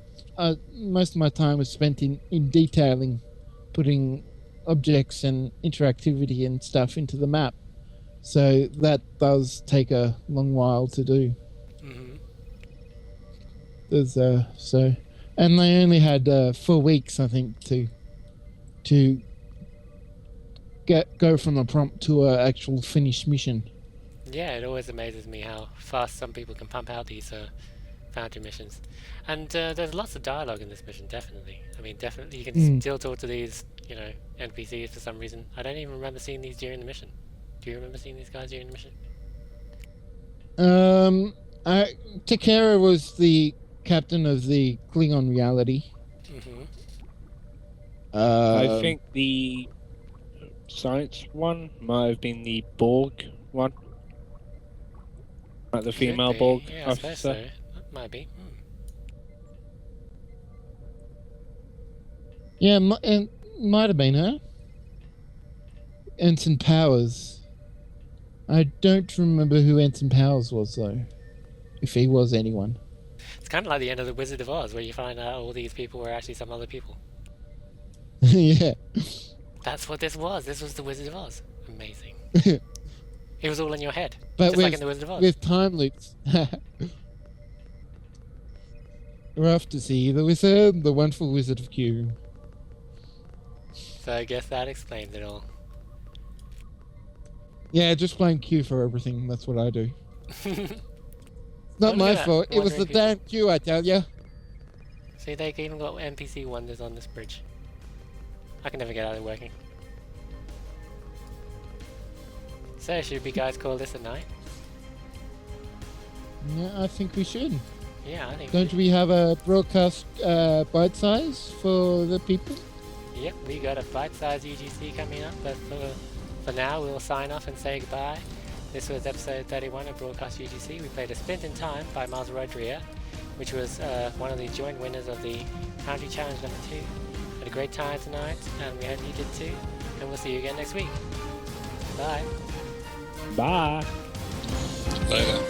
most of my time was spent in detailing, putting objects and interactivity and stuff into the map. So that does take a long while to do. There's and they only had 4 weeks, I think, to go from a prompt to an actual finished mission.
Yeah, it always amazes me how fast some people can pump out these Foundry missions. And there's lots of dialogue in this mission, definitely. I mean, definitely you can still talk to these, NPCs for some reason. I don't even remember seeing these during the mission. Do you remember seeing these guys during the mission?
Takara was the captain of the Klingon reality.
I think the science one might have been the Borg one. Like the female Borg
Yeah, I suppose so.
officer.
That might be.
Yeah, and might have been her. Ensign Powers. I don't remember who Ensign Powers was, though. If he was anyone.
It's kind of like the end of The Wizard of Oz, where you find out all these people were actually some other people.
Yeah.
That's what this was. This was The Wizard of Oz. Amazing. It was all in your head.
But
just like in The Wizard of Oz.
with time loops. We're off to see the wizard, the wonderful Wizard of Q.
So I guess that explains it all.
Yeah, just blame Q for everything. That's what I do. Not
Look
my
at that,
fault. It was the
wandering people.
damn Q, I tell ya.
See, they even got NPC wonders on this bridge. I can never get out of working. So, should we guys call this a night?
Yeah, I think we should.
Yeah, I think.
Don't we have a broadcast bite size for the people?
Yep, we got a bite-sized UGC coming up, but for now we'll sign off and say goodbye. This was episode 31 of Broadcast UGC. We played A Sprint in Time by Miles Rodriguez, which was one of the joint winners of the Foundry Challenge number 2. Had a great time tonight, and we hope you did too. And we'll see you again next week. Bye.
Bye.
Later.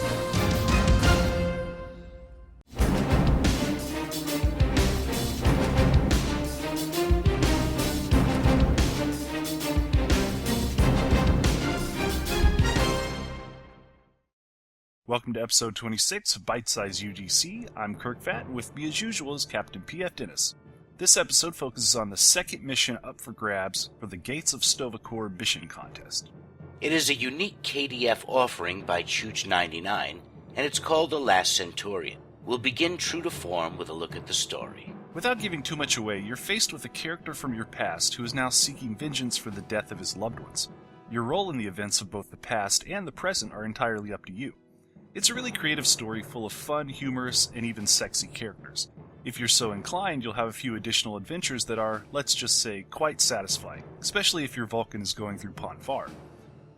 Welcome to episode 26 of Bite Size UGC. I'm Kirk Fat, and with me as usual is Captain P.F. Dennis. This episode focuses on the second mission up for grabs for the Gates of Sto-vo-kor mission contest.
It is a unique KDF offering by Chooch99, and it's called The Last Centurion. We'll begin true to form with a look at the story.
Without giving too much away, you're faced with a character from your past who is now seeking vengeance for the death of his loved ones. Your role in the events of both the past and the present are entirely up to you. It's a really creative story full of fun, humorous, and even sexy characters. If you're so inclined, you'll have a few additional adventures that are, let's just say, quite satisfying, especially if your Vulcan is going through Pon farr.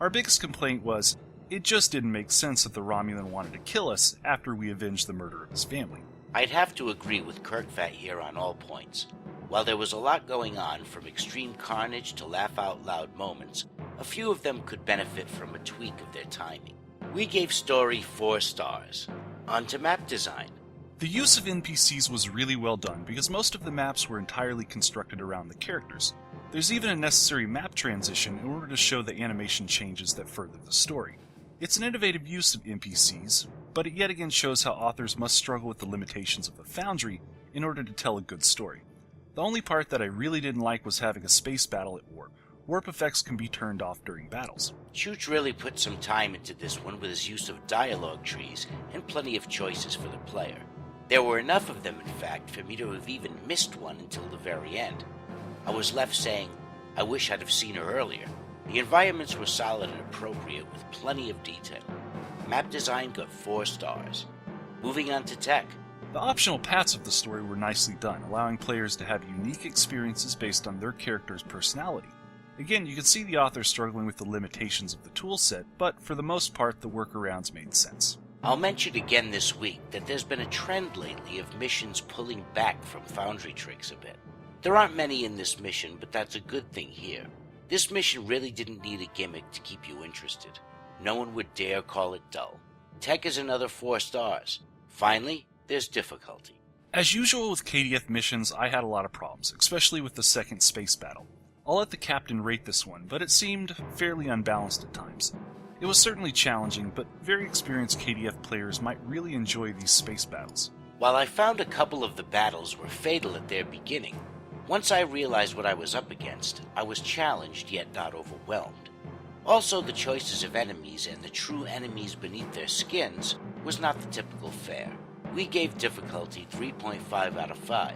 Our biggest complaint was, it just didn't make sense that the Romulan wanted to kill us after we avenged the murder of his family.
I'd have to agree with Kirkvat here on all points. While there was a lot going on, from extreme carnage to laugh-out-loud moments, a few of them could benefit from a tweak of their timing. We gave story 4 stars. On to map design.
The use of NPCs was really well done because most of the maps were entirely constructed around the characters. There's even a necessary map transition in order to show the animation changes that further the story. It's an innovative use of NPCs, but it yet again shows how authors must struggle with the limitations of the Foundry in order to tell a good story. The only part that I really didn't like was having a space battle at warp. Warp effects can be turned off during battles.
Chooch really put some time into this one with his use of dialogue trees and plenty of choices for the player. There were enough of them, in fact, for me to have even missed one until the very end. I was left saying, I wish I'd have seen her earlier. The environments were solid and appropriate with plenty of detail. Map design got 4 stars. Moving on to tech.
The optional paths of the story were nicely done, allowing players to have unique experiences based on their character's personality. Again, you can see the author struggling with the limitations of the toolset, but for the most part, the workarounds made sense.
I'll mention again this week that there's been a trend lately of missions pulling back from Foundry tricks a bit. There aren't many in this mission, but that's a good thing here. This mission really didn't need a gimmick to keep you interested. No one would dare call it dull. Tech is another 4 stars. Finally, there's difficulty.
As usual with KDF missions, I had a lot of problems, especially with the second space battle. I'll let the captain rate this one, but it seemed fairly unbalanced at times. It was certainly challenging, but very experienced KDF players might really enjoy these space battles.
While I found a couple of the battles were fatal at their beginning, once I realized what I was up against, I was challenged yet not overwhelmed. Also, the choices of enemies and the true enemies beneath their skins was not the typical fare. We gave difficulty 3.5 out of 5,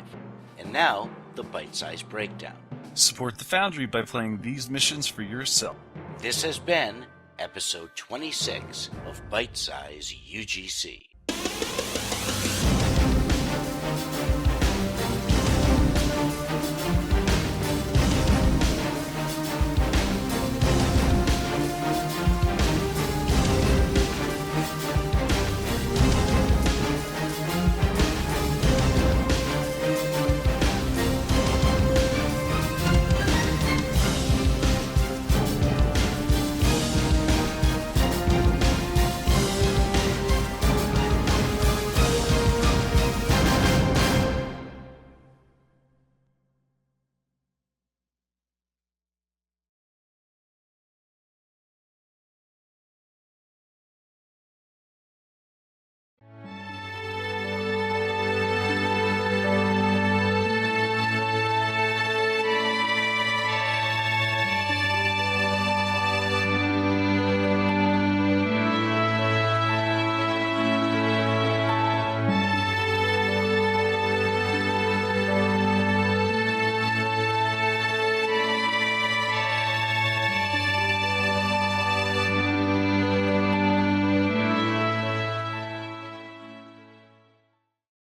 and now the bite-size breakdown.
Support the Foundry by playing these missions for yourself.
This has been episode 26 of Bite Size UGC.